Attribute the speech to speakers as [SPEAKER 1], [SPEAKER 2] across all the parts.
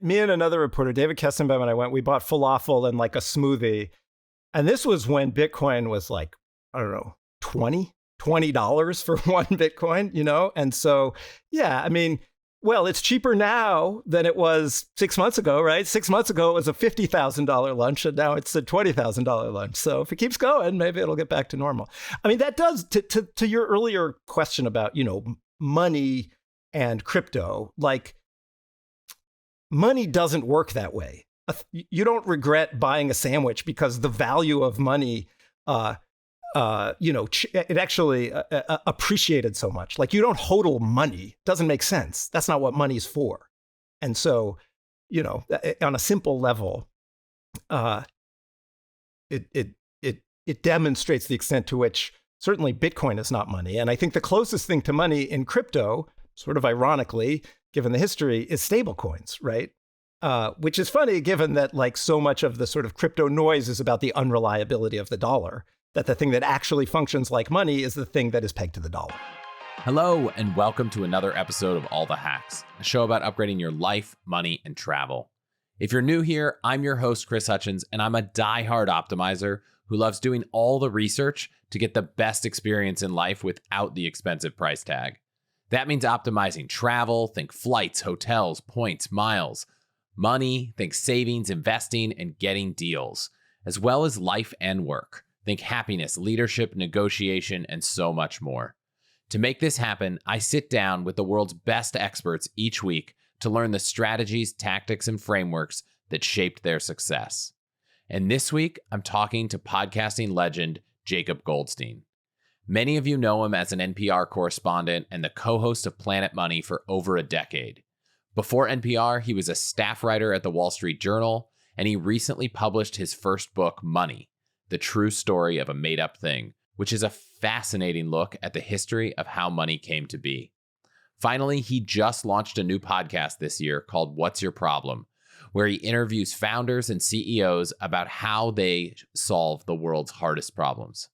[SPEAKER 1] me and another reporter, David Kessenbaum, and I went, we bought falafel and like a smoothie. And this was when Bitcoin was like, I don't know, $20 for one Bitcoin, you know? And so, yeah, I mean, well, it's cheaper now than it was 6 months ago, right? 6 months ago, it was a $50,000 lunch, and now it's a $20,000 lunch. So if it keeps going, maybe it'll get back to normal. I mean, that does, to your earlier question about, you know, money and crypto, like money doesn't work that way. You don't regret buying a sandwich because the value of money, it actually appreciated so much. Like you don't hodl money. Doesn't make sense. That's not what money's for. And so, you know, on a simple level, it demonstrates the extent to which certainly Bitcoin is not money. And I think the closest thing to money in crypto, sort of ironically, given the history, is stablecoins, right? Which is funny, given that like so much of the sort of crypto noise is about the unreliability of the dollar, that the thing that actually functions like money is the thing that is pegged to the dollar.
[SPEAKER 2] Hello, and welcome to another episode of All the Hacks, a show about upgrading your life, money, and travel. If you're new here, I'm your host, Chris Hutchins, and I'm a diehard optimizer who loves doing all the research to get the best experience in life without the expensive price tag. That means optimizing travel, think flights, hotels, points, miles, money, think savings, investing, and getting deals, as well as life and work. Think happiness, leadership, negotiation, and so much more. To make this happen, I sit down with the world's best experts each week to learn the strategies, tactics, and frameworks that shaped their success. And this week, I'm talking to podcasting legend Jacob Goldstein. Many of you know him as an NPR correspondent and the co-host of Planet Money for over a decade. Before NPR, he was a staff writer at the Wall Street Journal, and he recently published his first book, Money: The True Story of a Made-Up Thing, which is a fascinating look at the history of how money came to be. Finally, he just launched a new podcast this year called What's Your Problem?, where he interviews founders and CEOs about how they solve the world's hardest problems.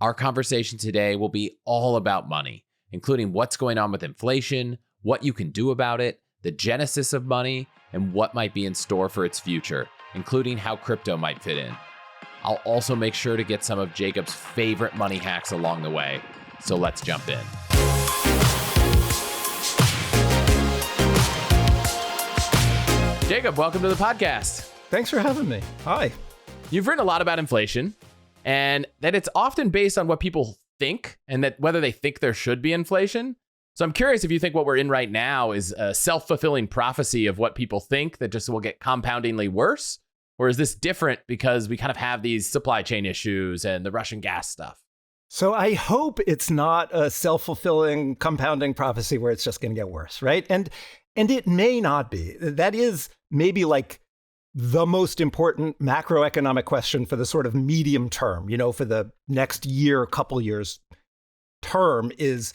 [SPEAKER 2] Our conversation today will be all about money, including what's going on with inflation, what you can do about it, the genesis of money, and what might be in store for its future, including how crypto might fit in. I'll also make sure to get some of Jacob's favorite money hacks along the way. So let's jump in. Jacob, welcome to the podcast.
[SPEAKER 1] Thanks for having me. Hi.
[SPEAKER 2] You've written a lot about inflation and that it's often based on what people think and that whether they think there should be inflation. So I'm curious if you think what we're in right now is a self-fulfilling prophecy of what people think that just will get compoundingly worse. Or is this different because we kind of have these supply chain issues and the Russian gas stuff?
[SPEAKER 1] So I hope it's not a self-fulfilling compounding prophecy where it's just going to get worse, right? And it may not be. That is maybe like the most important macroeconomic question for the sort of medium term, you know, for the next year, couple years term is,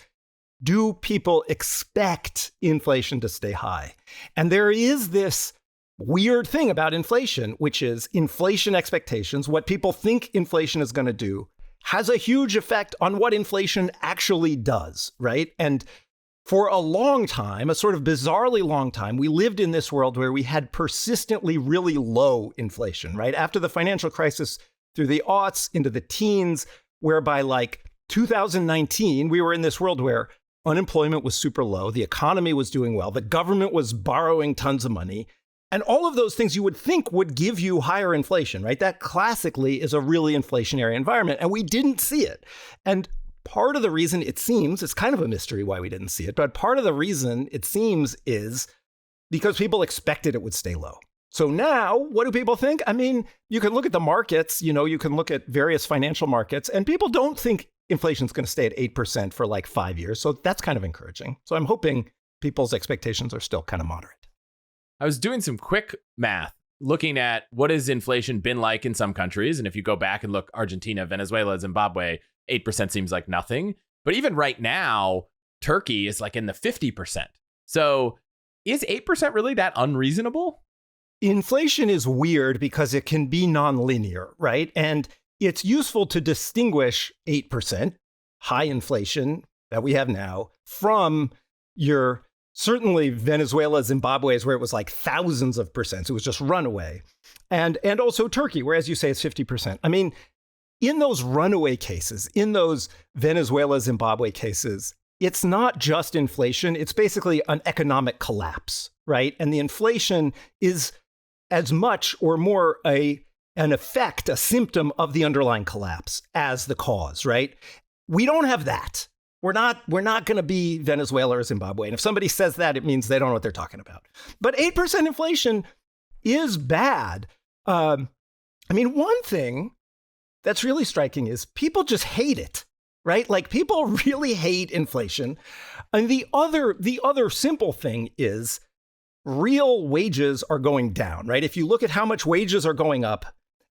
[SPEAKER 1] do people expect inflation to stay high? And there is this weird thing about inflation, which is inflation expectations. What people think inflation is going to do has a huge effect on what inflation actually does, right? And for a long time, a sort of bizarrely long time, we lived in this world where we had persistently really low inflation, right? After the financial crisis through the aughts into the teens, whereby like 2019, we were in this world where unemployment was super low, the economy was doing well, the government was borrowing tons of money, and all of those things you would think would give you higher inflation, right? That classically is a really inflationary environment, and we didn't see it. And part of the reason it seems, it's kind of a mystery why we didn't see it, but part of the reason it seems is because people expected it would stay low. So now, what do people think? I mean, you can look at the markets, you know, you can look at various financial markets, and people don't think inflation's going to stay at 8% for like 5 years. So that's kind of encouraging. So I'm hoping people's expectations are still kind of moderate.
[SPEAKER 2] I was doing some quick math, looking at what has inflation been like in some countries. And if you go back and look, Argentina, Venezuela, Zimbabwe, 8% seems like nothing. But even right now, Turkey is like in the 50%. So is 8% really that unreasonable?
[SPEAKER 1] Inflation is weird because it can be nonlinear, right? And it's useful to distinguish 8%, high inflation that we have now, from your certainly Venezuela, Zimbabwe is where it was like thousands of percent. It was just runaway. And also Turkey, where, as you say, it's 50%. I mean, in those runaway cases, in those Venezuela, Zimbabwe cases, it's not just inflation. It's basically an economic collapse, right? And the inflation is as much or more an effect, a symptom of the underlying collapse as the cause, right? We don't have that. We're not going to be Venezuela or Zimbabwe. And if somebody says that, it means they don't know what they're talking about. But 8% inflation is bad. I mean, one thing that's really striking is people just hate it, right? Like, people really hate inflation. And the other simple thing is real wages are going down, right? If you look at how much wages are going up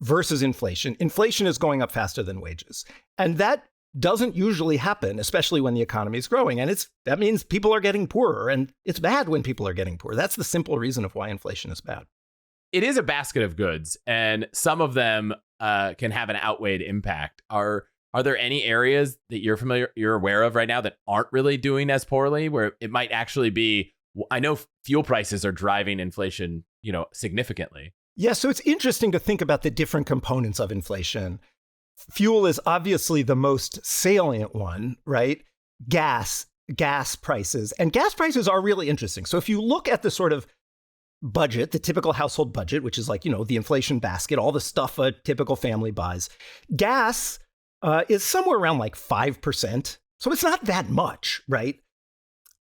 [SPEAKER 1] versus inflation, inflation is going up faster than wages. And that doesn't usually happen, especially when the economy is growing. And that means people are getting poorer, and it's bad when people are getting poorer. That's the simple reason of why inflation is bad.
[SPEAKER 2] It is a basket of goods, and some of them can have an outweighed impact. Are there any areas that you're aware of right now that aren't really doing as poorly, where it might actually be? I know fuel prices are driving inflation, significantly.
[SPEAKER 1] Yeah, so it's interesting to think about the different components of inflation. Fuel is obviously the most salient one, right? Gas prices. And gas prices are really interesting. So if you look at the sort of budget, the typical household budget, which is like, the inflation basket, all the stuff a typical family buys, gas is somewhere around like 5%. So it's not that much, right?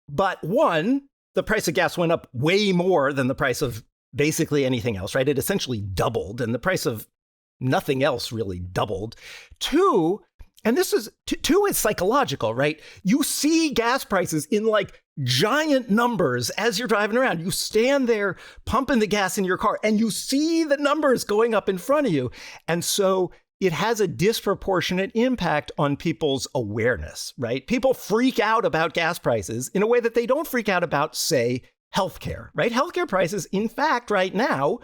[SPEAKER 1] But the price of gas went up way more than the price of basically anything else, right? It essentially doubled, and the price of nothing else really doubled. Two is psychological, right? You see gas prices in like giant numbers as you're driving around. You stand there pumping the gas in your car, and you see the numbers going up in front of you. And so it has a disproportionate impact on people's awareness, right? People freak out about gas prices in a way that they don't freak out about, say, healthcare, right? Healthcare prices, in fact, right now,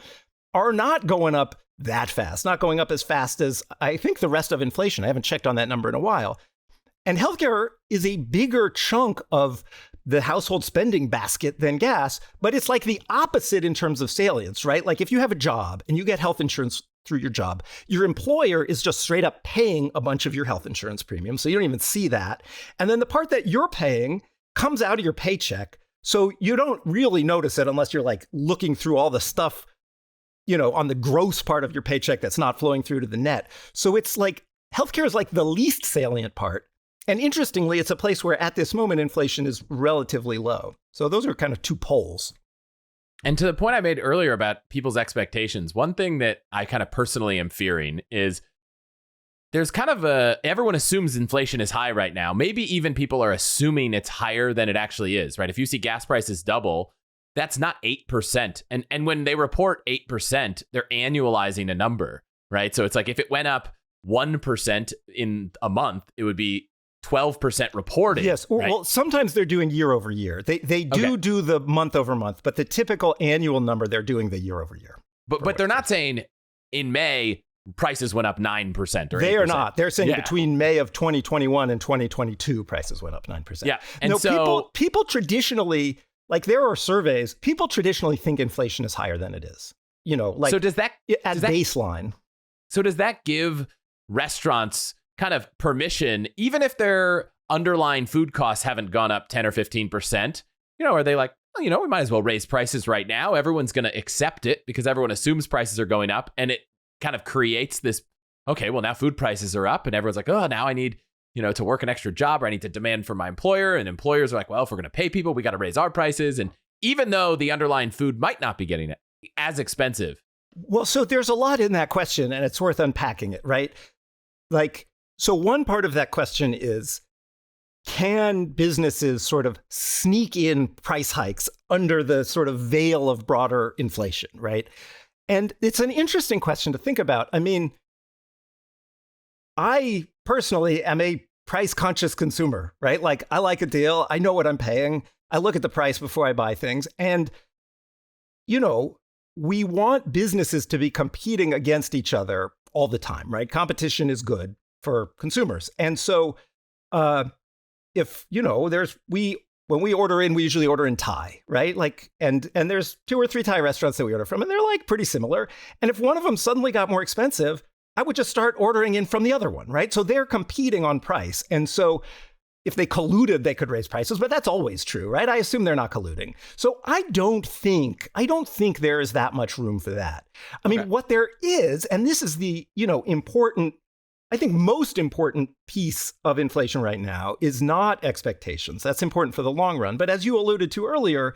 [SPEAKER 1] are not going up that fast, not going up as fast as I think the rest of inflation. I haven't checked on that number in a while. And healthcare is a bigger chunk of the household spending basket than gas, but it's like the opposite in terms of salience, right? Like, if you have a job and you get health insurance through your job, your employer is just straight up paying a bunch of your health insurance premium. So you don't even see that. And then the part that you're paying comes out of your paycheck. So you don't really notice it unless you're like looking through all the stuff, on the gross part of your paycheck that's not flowing through to the net. So it's like healthcare is like the least salient part. And interestingly, it's a place where at this moment, inflation is relatively low. So those are kind of two poles.
[SPEAKER 2] And to the point I made earlier about people's expectations, one thing that I kind of personally am fearing is there's kind of everyone assumes inflation is high right now. Maybe even people are assuming it's higher than it actually is, right? If you see gas prices double, that's not 8%. And when they report 8%, they're annualizing a number, right? So it's like if it went up 1% in a month, it would be 12% reported.
[SPEAKER 1] Yes.
[SPEAKER 2] Right?
[SPEAKER 1] Well, sometimes they're doing year over year. They do the month over month, but the typical annual number, they're doing the year over year.
[SPEAKER 2] But they're not saying in May, prices went up 9% or 8%. They
[SPEAKER 1] are not. They're saying between May of 2021 and 2022, prices went up 9%.
[SPEAKER 2] Yeah. And so
[SPEAKER 1] people traditionally, like, there are surveys, people traditionally think inflation is higher than it is.
[SPEAKER 2] So does that
[SPEAKER 1] baseline? So
[SPEAKER 2] does that give restaurants kind of permission, even if their underlying food costs haven't gone up 10 or 15%? Are they like, we might as well raise prices right now. Everyone's going to accept it because everyone assumes prices are going up, and it kind of creates this, okay, well, now food prices are up, and everyone's like, oh, now I need to work an extra job, or I need to demand from my employer. And employers are like, well, if we're going to pay people, we got to raise our prices. And even though the underlying food might not be getting it as expensive.
[SPEAKER 1] Well, so there's a lot in that question, and it's worth unpacking it, right? Like, so one part of that question is, can businesses sort of sneak in price hikes under the sort of veil of broader inflation, right? And it's an interesting question to think about. I mean, I personally am a price-conscious consumer, right? Like, I like a deal. I know what I'm paying. I look at the price before I buy things. And, we want businesses to be competing against each other all the time, right? Competition is good for consumers. And so if, when we order in, we usually order in Thai, right? Like, and there's 2 or 3 Thai restaurants that we order from, and they're like pretty similar. And if one of them suddenly got more expensive, I would just start ordering in from the other one, right? So they're competing on price. And so if they colluded, they could raise prices, but that's always true, right? I assume they're not colluding. So I don't think there is that much room for that. I mean, what there is, and this is the, important, I think most important piece of inflation right now is not expectations. That's important for the long run. But as you alluded to earlier,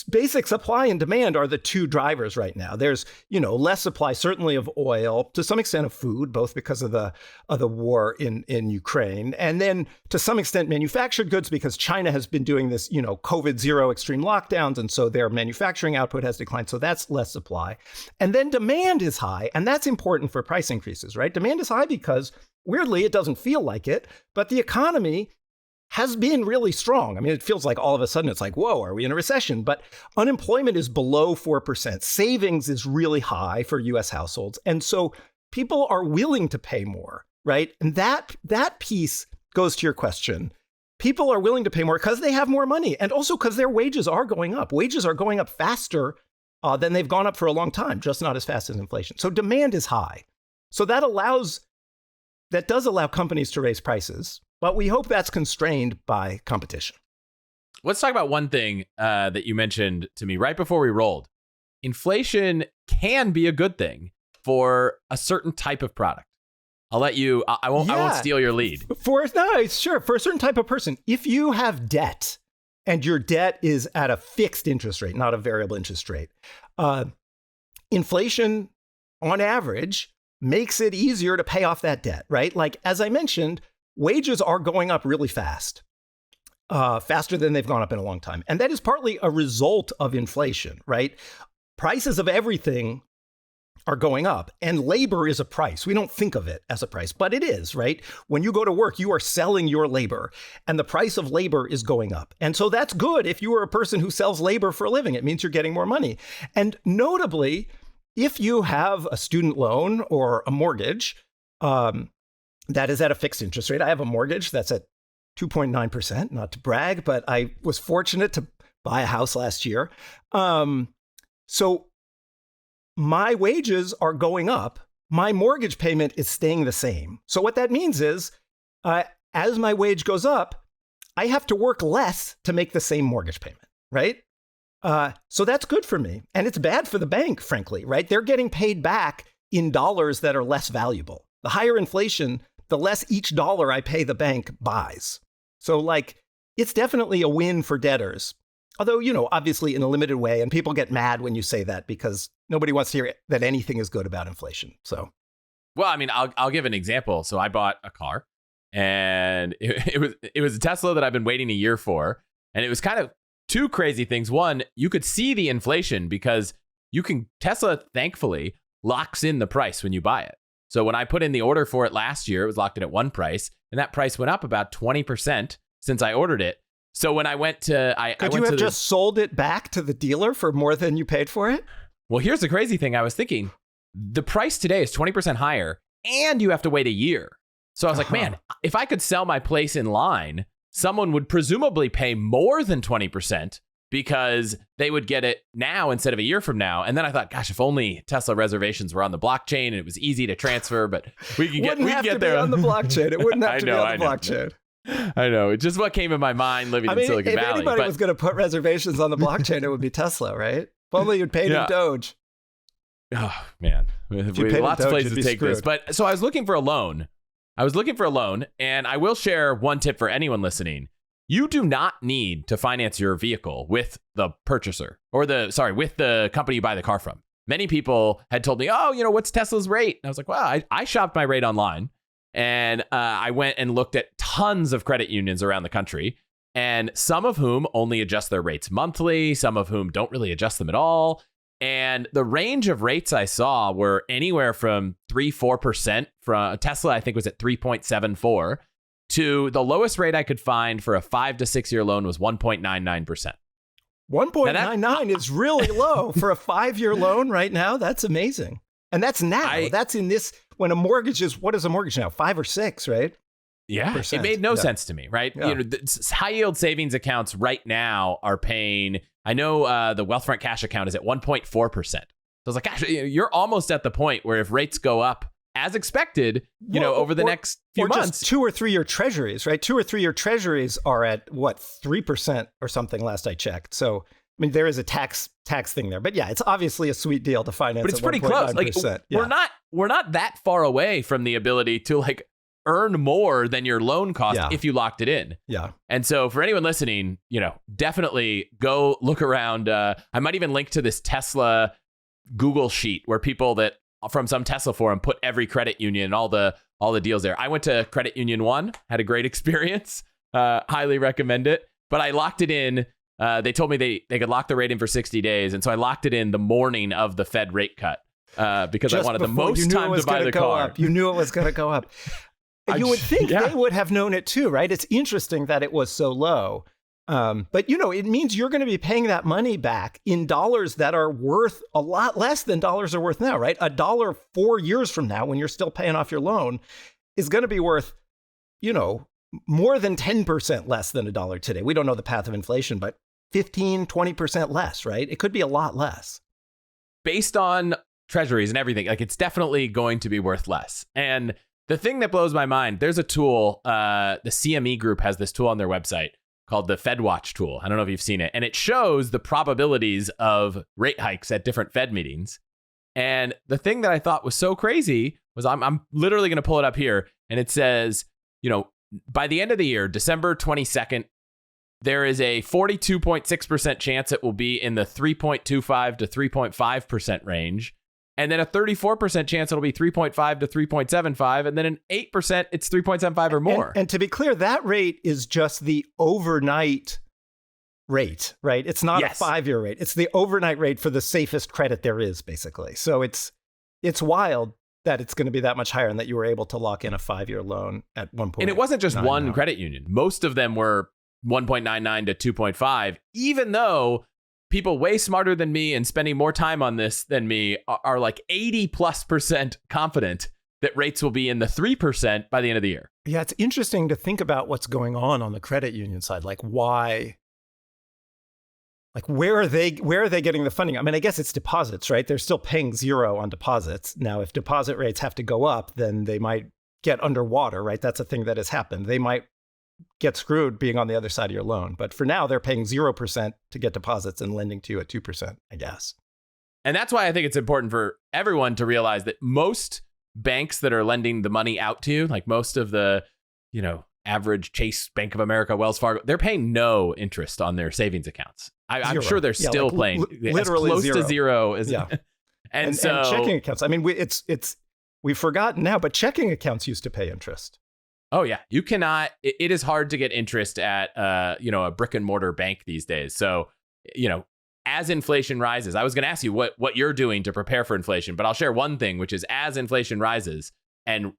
[SPEAKER 1] basic supply and demand are the 2 drivers right now. There's, less supply, certainly of oil, to some extent of food, both because of the war in Ukraine, and then to some extent manufactured goods because China has been doing this, COVID zero extreme lockdowns, and so their manufacturing output has declined. So that's less supply. And then demand is high, and that's important for price increases, right? Demand is high because, weirdly, it doesn't feel like it, but the economy has been really strong. I mean, it feels like all of a sudden it's like, whoa, are we in a recession? But unemployment is below 4%. Savings is really high for US households. And so people are willing to pay more, right? And that piece goes to your question. People are willing to pay more because they have more money and also because their wages are going up. Wages are going up faster than they've gone up for a long time, just not as fast as inflation. So demand is high. So that does allow companies to raise prices. But we hope that's constrained by competition.
[SPEAKER 2] Let's talk about one thing that you mentioned to me right before we rolled. Inflation can be a good thing for a certain type of product. I'll let you, I won't steal your lead.
[SPEAKER 1] For a certain type of person, if you have debt and your debt is at a fixed interest rate, not a variable interest rate, inflation on average makes it easier to pay off that debt, right? Like, as I mentioned, wages are going up really fast, faster than they've gone up in a long time. And that is partly a result of inflation, right? Prices of everything are going up, and labor is a price. We don't think of it as a price, but it is, right? When you go to work, you are selling your labor, and the price of labor is going up. And so that's good if you are a person who sells labor for a living. It means you're getting more money. And notably, if you have a student loan or a mortgage, that is at a fixed interest rate. I have a mortgage that's at 2.9%, not to brag, but I was fortunate to buy a house last year. So my wages are going up. My mortgage payment is staying the same. So what that means is, as my wage goes up, I have to work less to make the same mortgage payment, right? So that's good for me. And it's bad for the bank, frankly, right? They're getting paid back in dollars that are less valuable. The higher inflation, the less each dollar I pay the bank buys. So it's definitely a win for debtors. Although, obviously in a limited way, and people get mad when you say that because nobody wants to hear that anything is good about inflation. So,
[SPEAKER 2] well, I mean, I'll give an example. So I bought a car, and it was a Tesla that I've been waiting a year for, and it was kind of 2 crazy things. One, you could see the inflation because Tesla thankfully locks in the price when you buy it. So when I put in the order for it last year, it was locked in at one price, and that price went up about 20% since I ordered it. So when I went to,
[SPEAKER 1] Could you have just sold it back to the dealer for more than you paid for it?
[SPEAKER 2] Well, here's the crazy thing. I was thinking the price today is 20% higher, and you have to wait a year. So I was like, man, if I could sell my place in line, someone would presumably pay more than 20%. Because they would get it now instead of a year from now. And then I thought, gosh, if only Tesla reservations were on the blockchain and it was easy to transfer, but we could get there
[SPEAKER 1] on the blockchain. It wouldn't have to be on the blockchain.
[SPEAKER 2] I know. It's just what came in my mind living in Silicon Valley.
[SPEAKER 1] If anybody was going to put reservations on the blockchain, it would be Tesla, right? If only you'd paid in Doge.
[SPEAKER 2] Oh, man. Lots of places to take this. But so I was looking for a loan. And I will share one tip for anyone listening. You do not need to finance your vehicle with the purchaser with the company you buy the car from. Many people had told me, what's Tesla's rate? And I was like, well, I shopped my rate online, and I went and looked at tons of credit unions around the country, and some of whom only adjust their rates monthly, some of whom don't really adjust them at all. And the range of rates I saw were anywhere from 3-4%. From Tesla, I think was at 3.74%. To the lowest rate I could find for a 5 to 6 year loan was 1.99%.
[SPEAKER 1] 1.99 is really low for a 5-year loan right now. That's amazing. And that's now. That's in this, when a mortgage is, what is a mortgage now? 5 or 6, right?
[SPEAKER 2] Yeah, it made no sense to me, right?
[SPEAKER 1] Yeah.
[SPEAKER 2] You know, high yield savings accounts right now are paying, I know the Wealthfront Cash account is at 1.4%. So I was like, gosh, you're almost at the point where if rates go up as expected, over the next few months.
[SPEAKER 1] Just 2 or 3 year treasuries, right? 2 or 3 year treasuries are at 3% or something last I checked. So, I mean, there is a tax thing there, but yeah, it's obviously a sweet deal to finance.
[SPEAKER 2] But it's pretty close. Like we're not that far away from the ability to like earn more than your loan cost if you locked it in.
[SPEAKER 1] Yeah.
[SPEAKER 2] And so for anyone listening, definitely go look around. I might even link to this Tesla Google sheet where people that from some Tesla forum put every credit union and all the deals there. I went to Credit Union 1, had a great experience. Highly recommend it. But I locked it in. They told me they could lock the rate in for 60 days. And so I locked it in the morning of the Fed rate cut because I wanted the most time to buy the car.
[SPEAKER 1] You knew it was going to go up. You would think they would have known it too, right? It's interesting that it was so low. But, it means you're going to be paying that money back in dollars that are worth a lot less than dollars are worth now, right? $1 4 years from now, when you're still paying off your loan, is going to be worth, more than 10% less than $1 today. We don't know the path of inflation, but 15, 20% less, right? It could be a lot less.
[SPEAKER 2] Based on treasuries and everything, like it's definitely going to be worth less. And the thing that blows my mind, there's a tool, the CME group has this tool on their website called the Fedwatch Tool. I don't know if you've seen it. And it shows the probabilities of rate hikes at different Fed meetings. And the thing that I thought was so crazy was I'm literally going to pull it up here. And it says, by the end of the year, December 22nd, there is a 42.6% chance it will be in the 3.25 to 3.5% range. And then a 34% chance it'll be 3.5 to 3.75. And then an 8%, it's 3.75 or more.
[SPEAKER 1] And to be clear, that rate is just the overnight rate, right? It's not a 5-year rate. It's the overnight rate for the safest credit there is, basically. So it's wild that it's going to be that much higher and that you were able to lock in a 5-year loan at 1.9.
[SPEAKER 2] And it wasn't just one credit union. Most of them were 1.99 to 2.5, even though people way smarter than me and spending more time on this than me are like 80+% confident that rates will be in the 3% by the end of the year.
[SPEAKER 1] Yeah, it's interesting to think about what's going on the credit union side. Like why, like where are they getting the funding? I mean, I guess it's deposits, right? They're still paying 0 on deposits. Now, if deposit rates have to go up, then they might get underwater, right? That's a thing that has happened. They might get screwed being on the other side of your loan. But for now, they're paying 0% to get deposits and lending to you at 2%, I guess.
[SPEAKER 2] And that's why I think it's important for everyone to realize that most banks that are lending the money out to you, like most of the, average Chase, Bank of America, Wells Fargo, they're paying no interest on their savings accounts. I'm sure they're still paying
[SPEAKER 1] literally
[SPEAKER 2] as close
[SPEAKER 1] zero.
[SPEAKER 2] To zero as
[SPEAKER 1] and checking accounts. I mean, we've forgotten now, but checking accounts used to pay interest.
[SPEAKER 2] Oh, yeah. You cannot. It is hard to get interest at, a brick and mortar bank these days. So, as inflation rises, I was going to ask you what you're doing to prepare for inflation, but I'll share one thing, which is as inflation rises and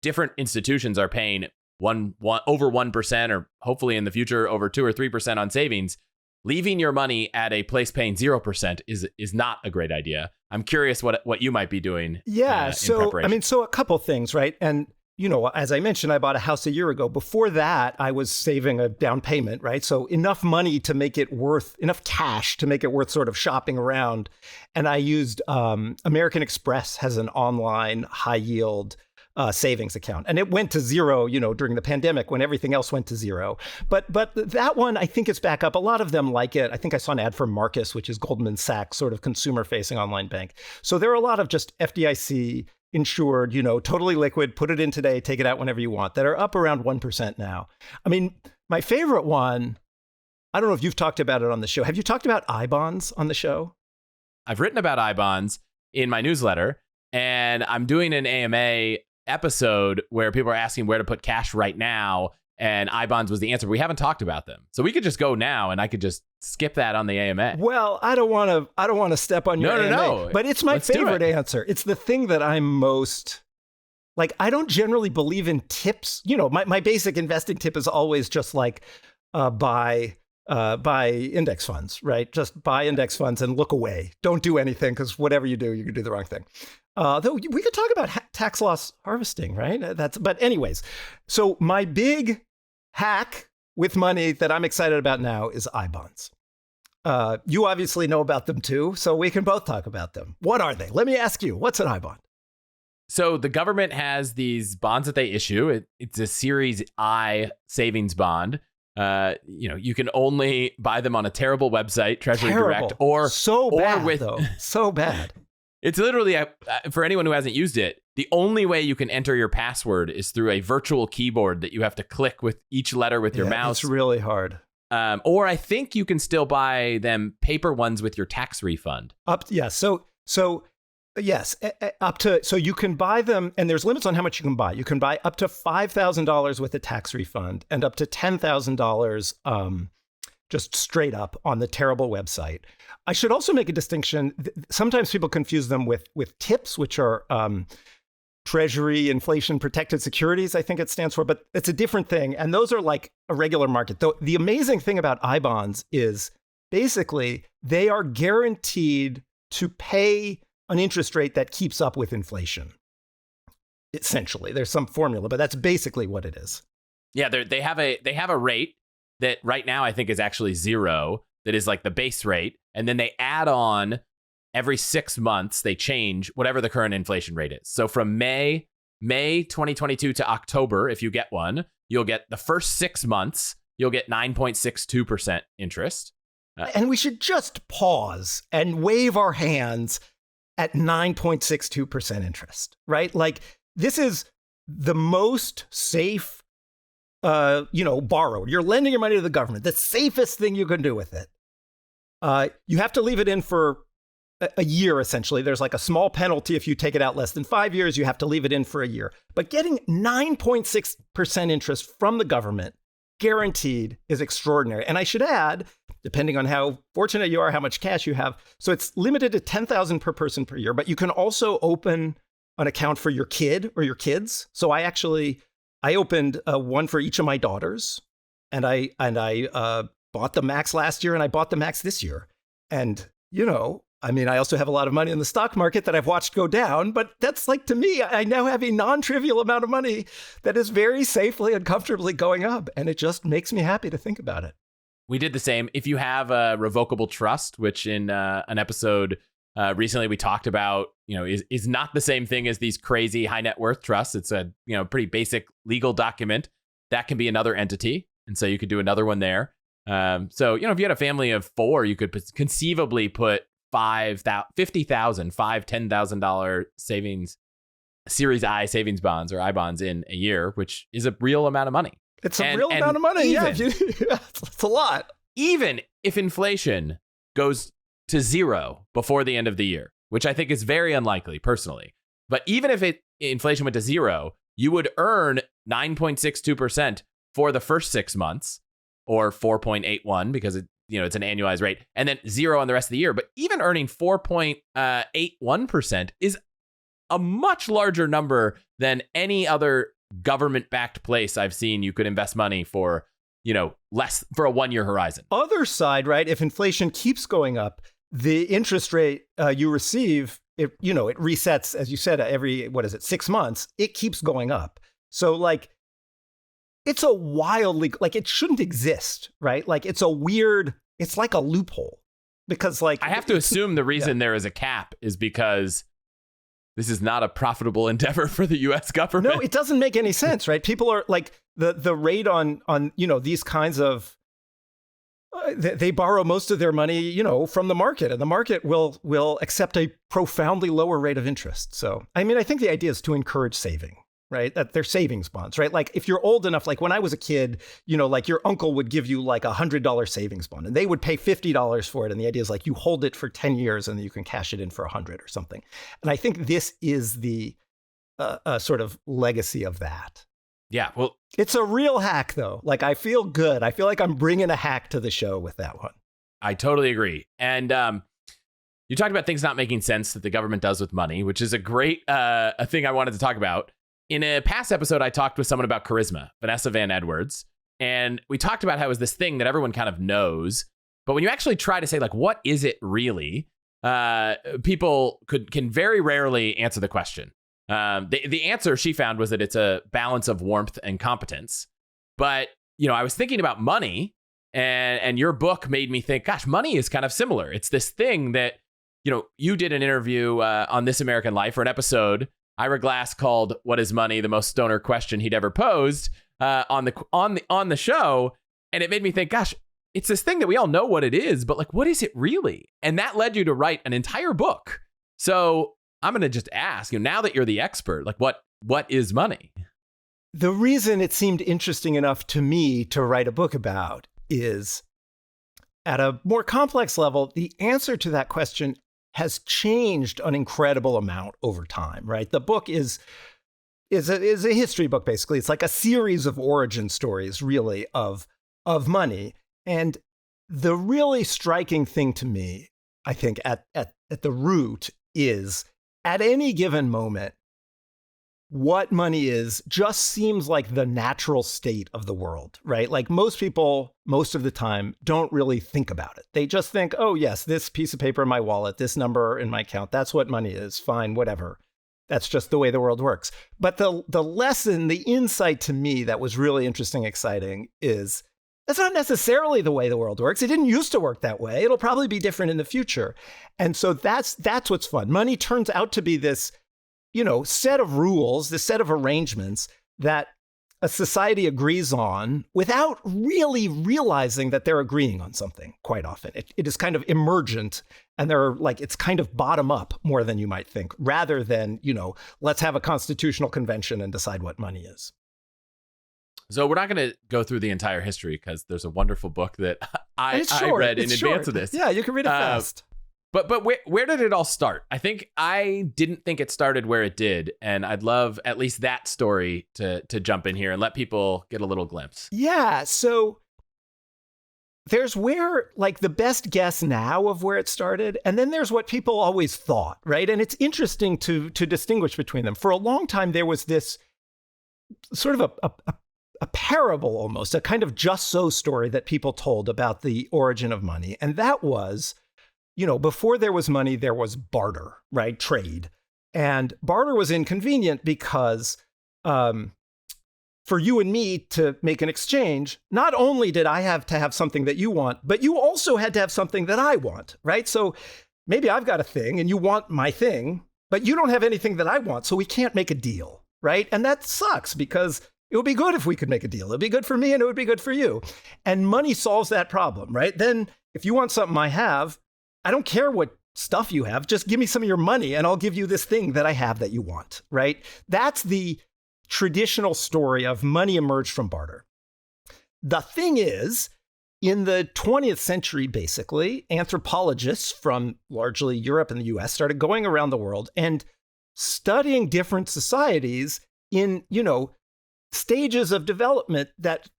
[SPEAKER 2] different institutions are paying over 1% or hopefully in the future over 2 or 3% on savings, leaving your money at a place paying 0% is not a great idea. I'm curious what you might be doing.
[SPEAKER 1] Yeah.
[SPEAKER 2] In preparation.
[SPEAKER 1] So a couple things, right? And as I mentioned, I bought a house a year ago. Before that, I was saving a down payment, right? So enough money to make it worth, enough cash to make it worth sort of shopping around. And I used American Express has an online high yield savings account. And it went to 0, during the pandemic when everything else went to 0. But that one, I think it's back up. A lot of them like it. I think I saw an ad for Marcus, which is Goldman Sachs sort of consumer-facing online bank. So there are a lot of just FDIC insured, totally liquid, put it in today, take it out whenever you want, that are up around 1% now. I mean, my favorite one, I don't know if you've talked about it on the show. Have you talked about I-bonds on the show?
[SPEAKER 2] I've written about I-bonds in my newsletter, and I'm doing an AMA episode where people are asking where to put cash right now, and I-bonds was the answer. We haven't talked about them. So we could just go now and I could just skip that on the AMA.
[SPEAKER 1] Well, I don't want to step on your AMA.
[SPEAKER 2] No.
[SPEAKER 1] But it's my favorite answer. It's the thing that I'm most like. I don't generally believe in tips. My basic investing tip is always just like buy buy index funds, right? Just buy index funds and look away. Don't do anything, because whatever you do, you could do the wrong thing. Though we could talk about tax loss harvesting, right? But anyways, so my big hack with money that I'm excited about now is I-bonds. You obviously know about them too, so we can both talk about them. What are they? Let me ask you, what's an I-bond?
[SPEAKER 2] So the government has these bonds that they issue. It's a Series I savings bond. You can only buy them on a terrible website, Treasury Direct, or
[SPEAKER 1] so bad.
[SPEAKER 2] It's literally, for anyone who hasn't used it, the only way you can enter your password is through a virtual keyboard that you have to click with each letter with your mouse.
[SPEAKER 1] It's really hard.
[SPEAKER 2] Or I think you can still buy them paper ones with your tax refund. So you can buy them, and there's limits on how much you can buy. You can buy up to $5,000 with a tax refund, and up to $10,000 just straight up on the terrible website. I should also make a distinction. Sometimes people confuse them with TIPS, which are Treasury Inflation Protected Securities, I think it stands for, but it's a different thing. And those are like a regular market. Though the amazing thing about I-bonds is basically they are guaranteed to pay an interest rate that keeps up with inflation. Essentially, there's some formula, but that's basically what it is. Yeah, they have a rate that right now I think is actually 0. That is like the base rate, and then they add on every 6 months. They change whatever the current inflation rate is. So from May 2022 to October, if you get one, you'll get the first 6 months. You'll get 9.62% interest.
[SPEAKER 1] And we should just pause and wave our hands at 9.62% interest, right? Like, this is the most safe, borrow. You're lending your money to the government. The safest thing you can do with it. You have to leave it in for a year, essentially. There's like a small penalty if you take it out less than 5 years. You have to leave it in for a year. But getting 9.6% interest from the government, guaranteed, is extraordinary. And I should add, depending on how fortunate you are, how much cash you have. So it's limited to $10,000 per person per year, but you can also open an account for your kid or your kids. So I opened one for each of my daughters, and I bought the max last year, and I bought the max this year. And, I also have a lot of money in the stock market that I've watched go down, but that's like, to me, I now have a non-trivial amount of money that is very safely and comfortably going up. And it just makes me happy to think about it.
[SPEAKER 2] We did the same. If you have a revocable trust, which in an episode recently we talked about, is not the same thing as these crazy high net worth trusts. It's a pretty basic legal document. That can be another entity. And so you could do another one there. So, if you had a family of 4, you could conceivably put $10,000 savings, Series I savings bonds or I-bonds in a year, which is a real amount of money.
[SPEAKER 1] It's a real amount of money. It's a lot.
[SPEAKER 2] Even if inflation goes to 0 before the end of the year, which I think is very unlikely personally, but even if inflation went to 0, you would earn 9.62% for the first 6 months, or 4.81 because it's an annualized rate, and then 0 on the rest of the year. But even earning 4.81% is a much larger number than any other government-backed place I've seen you could invest money for, less for a 1-year horizon.
[SPEAKER 1] Other side, right? If inflation keeps going up, the interest rate you receive, it resets, as you said, every 6 months. It keeps going up. So it's a wildly, it shouldn't exist, right? It's like a loophole, because I
[SPEAKER 2] have to assume the reason there is a cap is because this is not a profitable endeavor for the U.S. government.
[SPEAKER 1] No, it doesn't make any sense, right? People are the rate on these kinds of, they borrow most of their money, from the market, and the market will accept a profoundly lower rate of interest. So, I think the idea is to encourage saving. Right? That they're savings bonds, right? If you're old enough, when I was a kid, your uncle would give you $100 savings bond, and they would pay $50 for it. And the idea is you hold it for 10 years and then you can cash it in for 100 or something. And I think this is the sort of legacy of that.
[SPEAKER 2] Yeah. Well,
[SPEAKER 1] it's a real hack though. I feel good. I feel like I'm bringing a hack to the show with that one.
[SPEAKER 2] I totally agree. And, you talked about things not making sense that the government does with money, which is a great a thing I wanted to talk about. In a past episode, I talked with someone about charisma, Vanessa Van Edwards, And we talked about how it was this thing that everyone kind of knows. But when you actually try to say, like, what is it really? People can very rarely answer the question. The answer she found was that it's a balance of warmth and competence. But, I was thinking about money, and your book made me think, gosh, money is kind of similar. It's this thing that, you did an interview on This American Life, or an episode, Ira Glass, called "What is Money?" the most stoner question he'd ever posed on the show. And it made me think, gosh, it's this thing that we all know what it is, but like, what is it really? And that led you to write an entire book. So I'm going to just ask, now that you're the expert, like, what is money?
[SPEAKER 1] The reason it seemed interesting enough to me to write a book about is, at a more complex level, the answer to that question has changed an incredible amount over time, right? The book is a history book, basically. It's like a series of origin stories, really, of money. And the really striking thing to me, I think, at the root is, at any given moment, what money is just seems like the natural state of the world, right? Like, most people, most of the time, don't really think about it. They just think, oh, yes, this piece of paper in my wallet, this number in my account, that's what money is. Fine, whatever. That's just the way the world works. But the lesson, the insight to me that was really interesting, exciting, is that's not necessarily the way the world works. It didn't used to work that way. It'll probably be different in the future. And so that's what's fun. Money turns out to be this, set of rules, this set of arrangements that a society agrees on without really realizing that they're agreeing on something quite often. It is kind of emergent, and it's kind of bottom up more than you might think, rather than, let's have a constitutional convention and decide what money is.
[SPEAKER 2] So we're not going to go through the entire history, because there's a wonderful book that I read in advance of this.
[SPEAKER 1] Yeah, you can read it fast.
[SPEAKER 2] But where did it all start? I think I didn't think it started where it did, and I'd love at least that story to jump in here and let people get a little glimpse.
[SPEAKER 1] Yeah, so there's where, like, the best guess now of where it started, and then there's what people always thought, right? And it's interesting to distinguish between them. For a long time, there was this sort of a parable, almost, a kind of just so story that people told about the origin of money. And that was, before there was money, there was barter, right? Trade. And barter was inconvenient because for you and me to make an exchange, not only did I have to have something that you want, but you also had to have something that I want, right? So maybe I've got a thing and you want my thing, but you don't have anything that I want, so we can't make a deal, right? And that sucks, because it would be good if we could make a deal. It would be good for me and it would be good for you. And money solves that problem, right? Then if you want something I have, I don't care what stuff you have. Just give me some of your money and I'll give you this thing that I have that you want, right? That's the traditional story of money emerged from barter. The thing is, in the 20th century, basically, anthropologists from largely Europe and the US started going around the world and studying different societies in, stages of development that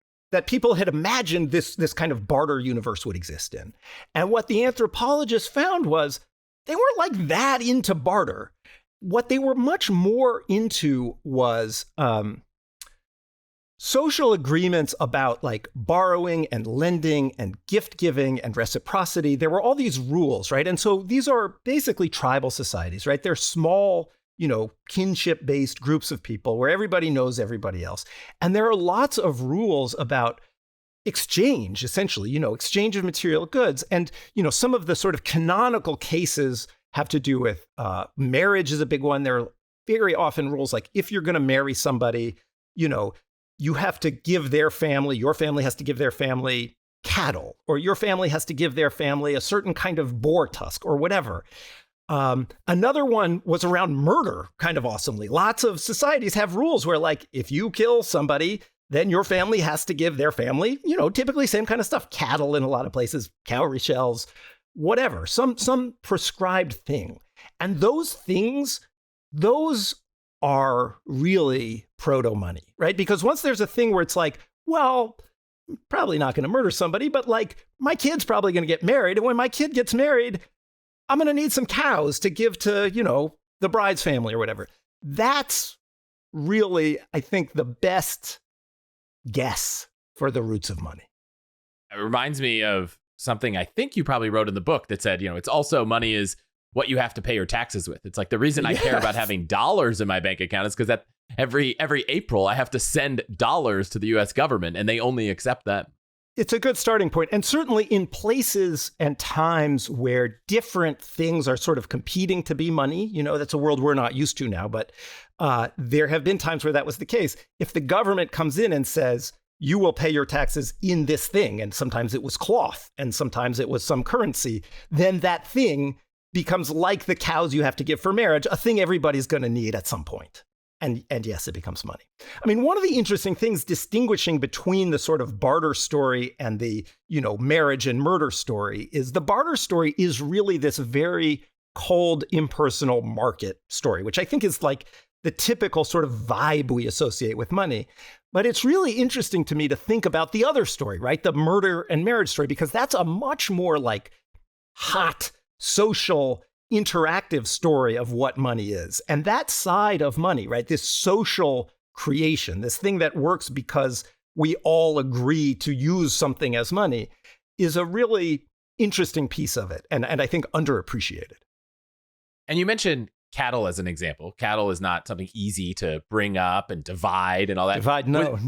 [SPEAKER 1] people had imagined this kind of barter universe would exist in. And what the anthropologists found was they weren't like that into barter. What they were much more into was social agreements about, like, borrowing and lending and gift giving and reciprocity. There were all these rules, right? And so these are basically tribal societies, right? They're small, kinship-based groups of people where everybody knows everybody else. And there are lots of rules about exchange, essentially, exchange of material goods. And, some of the sort of canonical cases have to do with marriage is a big one. There are very often rules like, if you're going to marry somebody, you have to give their family, your family has to give their family cattle, or your family has to give their family a certain kind of boar tusk or whatever. Another one was around murder, kind of awesomely. Lots of societies have rules where, like, if you kill somebody, then your family has to give their family, typically same kind of stuff, cattle in a lot of places, cowrie shells, whatever, some prescribed thing. And those things, those are really proto-money, right? Because once there's a thing where it's like, well, I'm probably not going to murder somebody, but, like, my kid's probably going to get married. And when my kid gets married, I'm going to need some cows to give to, the bride's family or whatever. That's really, I think, the best guess for the roots of money.
[SPEAKER 2] It reminds me of something I think you probably wrote in the book that said, it's also money is what you have to pay your taxes with. It's like the reason I care about having dollars in my bank account is because that every April I have to send dollars to the US government and they only accept that.
[SPEAKER 1] It's a good starting point. And certainly in places and times where different things are sort of competing to be money, that's a world we're not used to now. But there have been times where that was the case. If the government comes in and says, you will pay your taxes in this thing, and sometimes it was cloth and sometimes it was some currency, then that thing becomes like the cows you have to give for marriage, a thing everybody's going to need at some point. And yes, it becomes money. I mean, one of the interesting things distinguishing between the sort of barter story and the, marriage and murder story is the barter story is really this very cold, impersonal market story, which I think is like the typical sort of vibe we associate with money. But it's really interesting to me to think about the other story, right? The murder and marriage story, because that's a much more like hot, social, interactive story of what money is. And that side of money, right, this social creation, this thing that works because we all agree to use something as money, is a really interesting piece of it, and I think underappreciated.
[SPEAKER 2] And you mentioned cattle as an example. Cattle is not something easy to bring up and divide and all that.
[SPEAKER 1] Divide, no.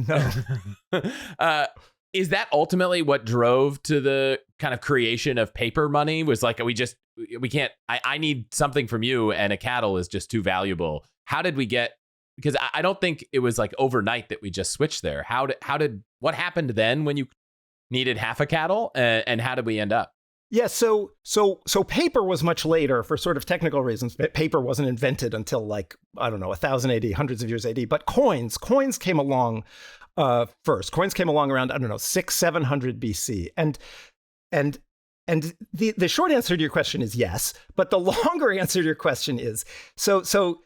[SPEAKER 2] Is that ultimately what drove to the kind of creation of paper money? Was like, we can't, I need something from you and a cattle is just too valuable. How did we get, because I don't think it was like overnight that we just switched there. What happened then when you needed half a cattle and how did we end up?
[SPEAKER 1] Yeah, so paper was much later for sort of technical reasons. Paper wasn't invented until 1000 AD, hundreds of years AD. But coins came along first. Coins came along around 600-700 BC, and the short answer to your question is yes. But the longer answer to your question is so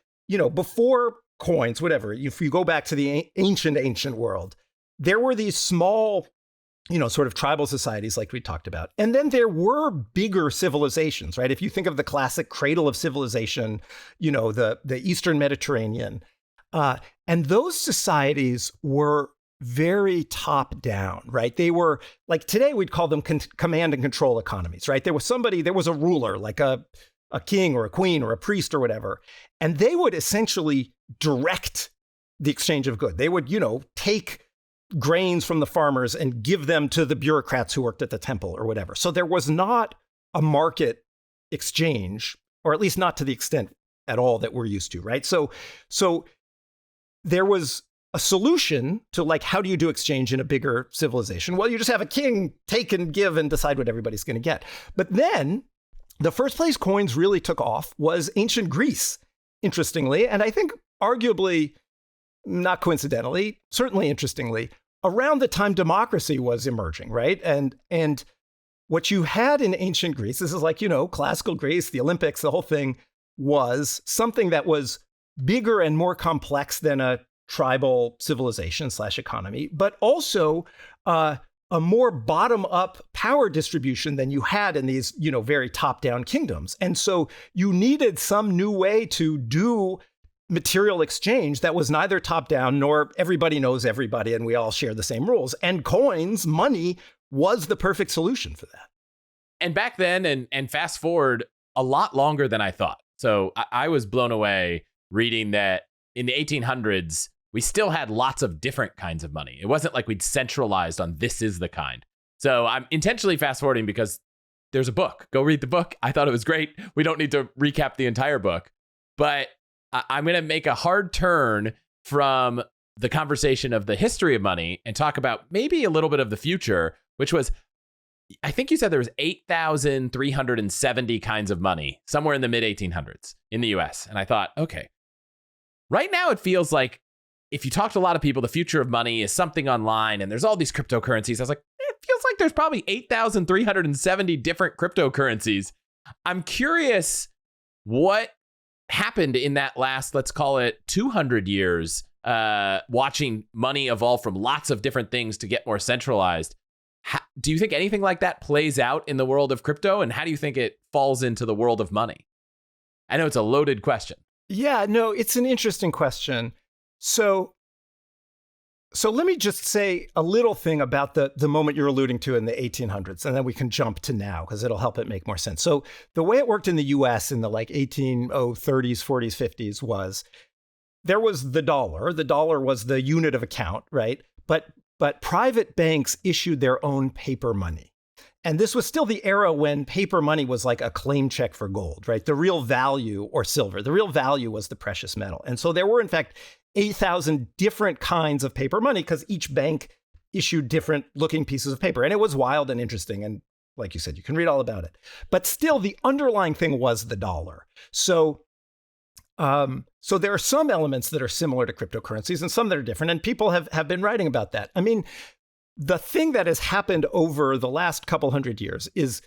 [SPEAKER 1] before coins, whatever. If you go back to the ancient world, there were these small, sort of tribal societies like we talked about. And then there were bigger civilizations, right? If you think of the classic cradle of civilization, the Eastern Mediterranean, and those societies were very top down, right? They were like today we'd call them command and control economies, right? There was a ruler, like a king or a queen or a priest or whatever, and they would essentially direct the exchange of goods. They would, take grains from the farmers and give them to the bureaucrats who worked at the temple or whatever. So there was not a market exchange, or at least not to the extent at all that we're used to, right? So there was a solution to how do you do exchange in a bigger civilization? Well, you just have a king take and give and decide what everybody's going to get. But then the first place coins really took off was ancient Greece, interestingly. And I think arguably, not coincidentally, certainly interestingly, around the time democracy was emerging, right? And what you had in ancient Greece, this is classical Greece, the Olympics, the whole thing, was something that was bigger and more complex than a tribal civilization / economy, but also a more bottom-up power distribution than you had in these, very top-down kingdoms. And so you needed some new way to do material exchange that was neither top-down nor everybody knows everybody and we all share the same rules. And coins, money, was the perfect solution for that.
[SPEAKER 2] And back then, and fast forward a lot longer than I thought. So I was blown away reading that in the 1800s, we still had lots of different kinds of money. It wasn't like we'd centralized on this is the kind. So I'm intentionally fast forwarding because there's a book. Go read the book. I thought it was great. We don't need to recap the entire book. But I'm going to make a hard turn from the conversation of the history of money and talk about maybe a little bit of the future, which was, I think you said there was 8,370 kinds of money somewhere in the mid 1800s in the US. And I thought, okay, right now it feels like if you talk to a lot of people, the future of money is something online and there's all these cryptocurrencies. I was like, it feels like there's probably 8,370 different cryptocurrencies. I'm curious what happened in that last, let's call it 200 years, watching money evolve from lots of different things to get more centralized. Do you think anything like that plays out in the world of crypto? And how do you think it falls into the world of money? I know it's a loaded question.
[SPEAKER 1] Yeah, no, it's an interesting question. So So let me just say a little thing about the moment you're alluding to in the 1800s, and then we can jump to now because it'll help it make more sense. So the way it worked in the US in the 30s, 40s, 50s was there was the dollar. The dollar was the unit of account, right? But private banks issued their own paper money. And this was still the era when paper money was like a claim check for gold, right? The real value, or silver, the real value was the precious metal. And so there were, in fact, 8,000 different kinds of paper money because each bank issued different looking pieces of paper. And it was wild and interesting. And like you said, you can read all about it. But still, the underlying thing was the dollar. So there are some elements that are similar to cryptocurrencies and some that are different. And people have been writing about that. I mean, the thing that has happened over the last couple hundred years is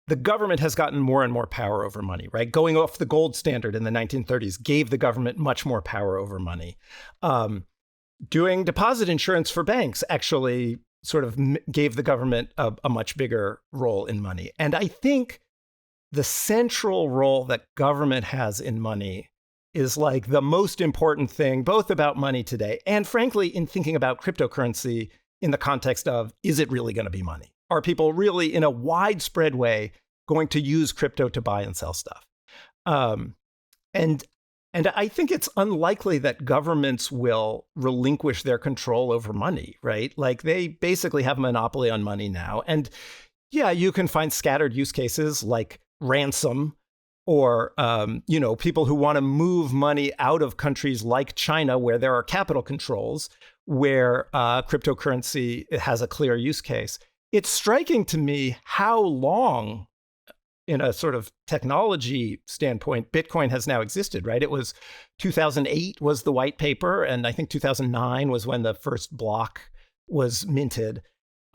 [SPEAKER 1] the government has gotten more and more power over money, right? Going off the gold standard in the 1930s gave the government much more power over money. Doing deposit insurance for banks actually sort of gave the government a much bigger role in money. And I think the central role that government has in money is like the most important thing, both about money today and frankly, in thinking about cryptocurrency in the context of, is it really going to be money? Are people really, in a widespread way, going to use crypto to buy and sell stuff? And I think it's unlikely that governments will relinquish their control over money, right? Like they basically have a monopoly on money now. And yeah, you can find scattered use cases like ransom or people who want to move money out of countries like China where there are capital controls, where cryptocurrency has a clear use case. It's striking to me how long, in a sort of technology standpoint, Bitcoin has now existed, right? It was 2008 was the white paper, and I think 2009 was when the first block was minted.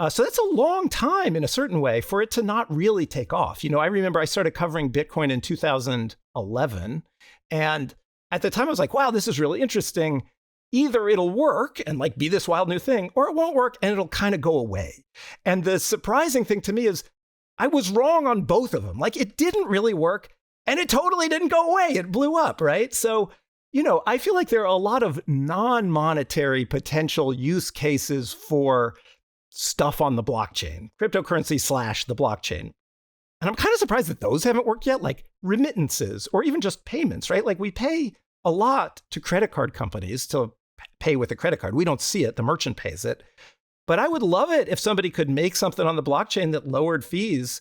[SPEAKER 1] So that's a long time in a certain way for it to not really take off. I remember I started covering Bitcoin in 2011, and at the time I was like, wow, this is really interesting. Either it'll work and like be this wild new thing, or it won't work and it'll kind of go away. And the surprising thing to me is I was wrong on both of them. Like it didn't really work and it totally didn't go away. It blew up, right? So, I feel like there are a lot of non-monetary potential use cases for stuff on the blockchain, cryptocurrency / the blockchain. And I'm kind of surprised that those haven't worked yet, like remittances or even just payments, right? Like we pay a lot to credit card companies to pay with a credit card. We don't see it. The merchant pays it. But I would love it if somebody could make something on the blockchain that lowered fees.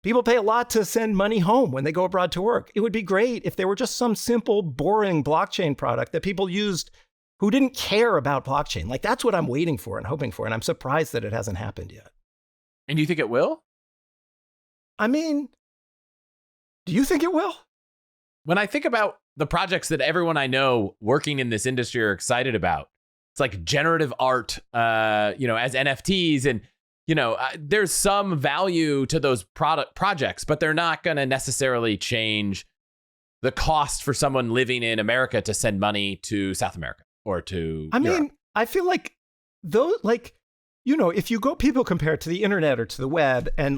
[SPEAKER 1] People pay a lot to send money home when they go abroad to work. It would be great if there were just some simple, boring blockchain product that people used who didn't care about blockchain. Like that's what I'm waiting for and hoping for. And I'm surprised that it hasn't happened yet.
[SPEAKER 2] And do you think it will?
[SPEAKER 1] I mean, do you think it will?
[SPEAKER 2] When I think about the projects that everyone I know working in this industry are excited about, it's like generative art, as NFTs. And, there's some value to those projects, but they're not going to necessarily change the cost for someone living in America to send money to South America or to Europe.
[SPEAKER 1] I feel like those, if you go, people compare it to the internet or to the web. And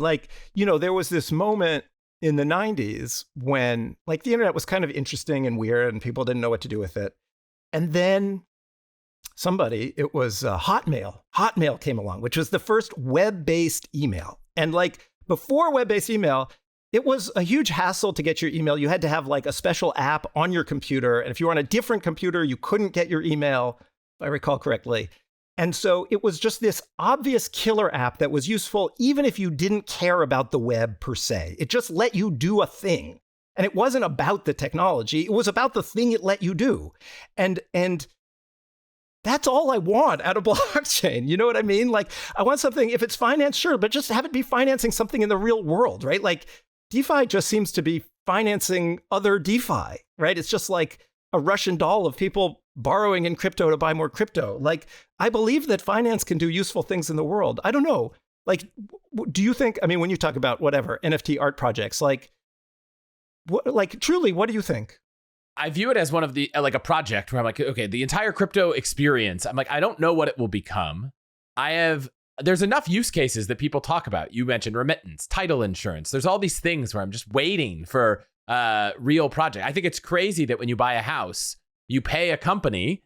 [SPEAKER 1] there was this moment in the 90s when the internet was kind of interesting and weird and people didn't know what to do with it. And then it was Hotmail. Hotmail came along, which was the first web-based email. And before web-based email, it was a huge hassle to get your email. You had to have a special app on your computer. And if you were on a different computer, you couldn't get your email, if I recall correctly. And so it was just this obvious killer app that was useful even if you didn't care about the web per se. It just let you do a thing. And it wasn't about the technology. It was about the thing it let you do. And that's all I want out of blockchain. You know what I mean? I want something, if it's finance, sure, but just have it be financing something in the real world, right? DeFi just seems to be financing other DeFi, right? It's just like a Russian doll of people borrowing in crypto to buy more crypto. I believe that finance can do useful things in the world. I don't know. Do you think, when you talk about whatever, NFT art projects, truly, what do you think?
[SPEAKER 2] I view it as one of the, a project where I'm like, okay, the entire crypto experience, I'm like, I don't know what it will become. There's enough use cases that people talk about. You mentioned remittance, title insurance. There's all these things where I'm just waiting for a real project. I think it's crazy that when you buy a house, you pay a company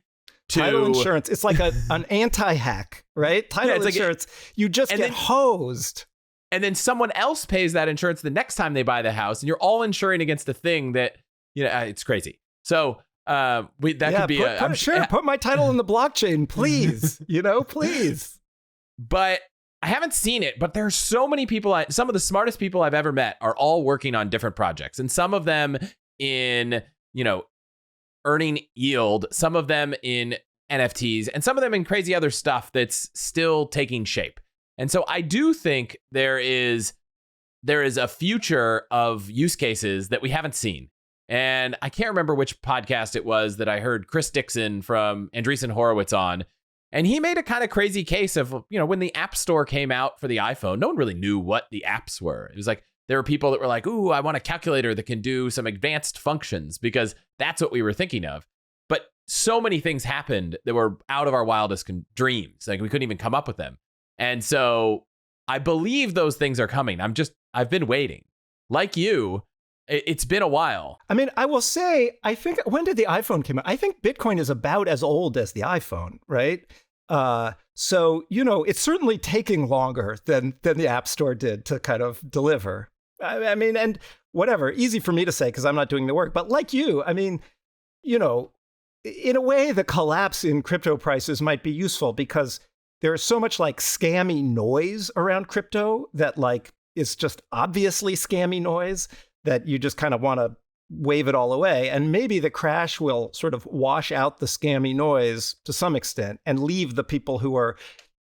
[SPEAKER 1] title insurance. It's like an anti-hack, right? Title insurance, you just get hosed.
[SPEAKER 2] And then someone else pays that insurance the next time they buy the house, and you're all insuring against a thing that, it's crazy. So could be
[SPEAKER 1] put my title in the blockchain, please. Please.
[SPEAKER 2] But I haven't seen it, but there's so many people, some of the smartest people I've ever met are all working on different projects, and some of them in, earning yield, some of them in NFTs, and some of them in crazy other stuff that's still taking shape. And so I do think there is a future of use cases that we haven't seen. And I can't remember which podcast it was that I heard Chris Dixon from Andreessen Horowitz on. And he made a kind of crazy case of, when the App Store came out for the iPhone, no one really knew what the apps were. It was like, there were people that were like, ooh, I want a calculator that can do some advanced functions, because that's what we were thinking of. But so many things happened that were out of our wildest dreams. Like, we couldn't even come up with them. And so I believe those things are coming. I've been waiting. Like you, it's been a while.
[SPEAKER 1] I mean, I will say, I think, when did the iPhone come out? I think Bitcoin is about as old as the iPhone, right? So, it's certainly taking longer than the App Store did to kind of deliver. I mean, and whatever, easy for me to say because I'm not doing the work. But like you, I mean, in a way, the collapse in crypto prices might be useful because there's so much like scammy noise around crypto that like is just obviously scammy noise that you just kind of want to wave it all away. And maybe the crash will sort of wash out the scammy noise to some extent and leave the people who are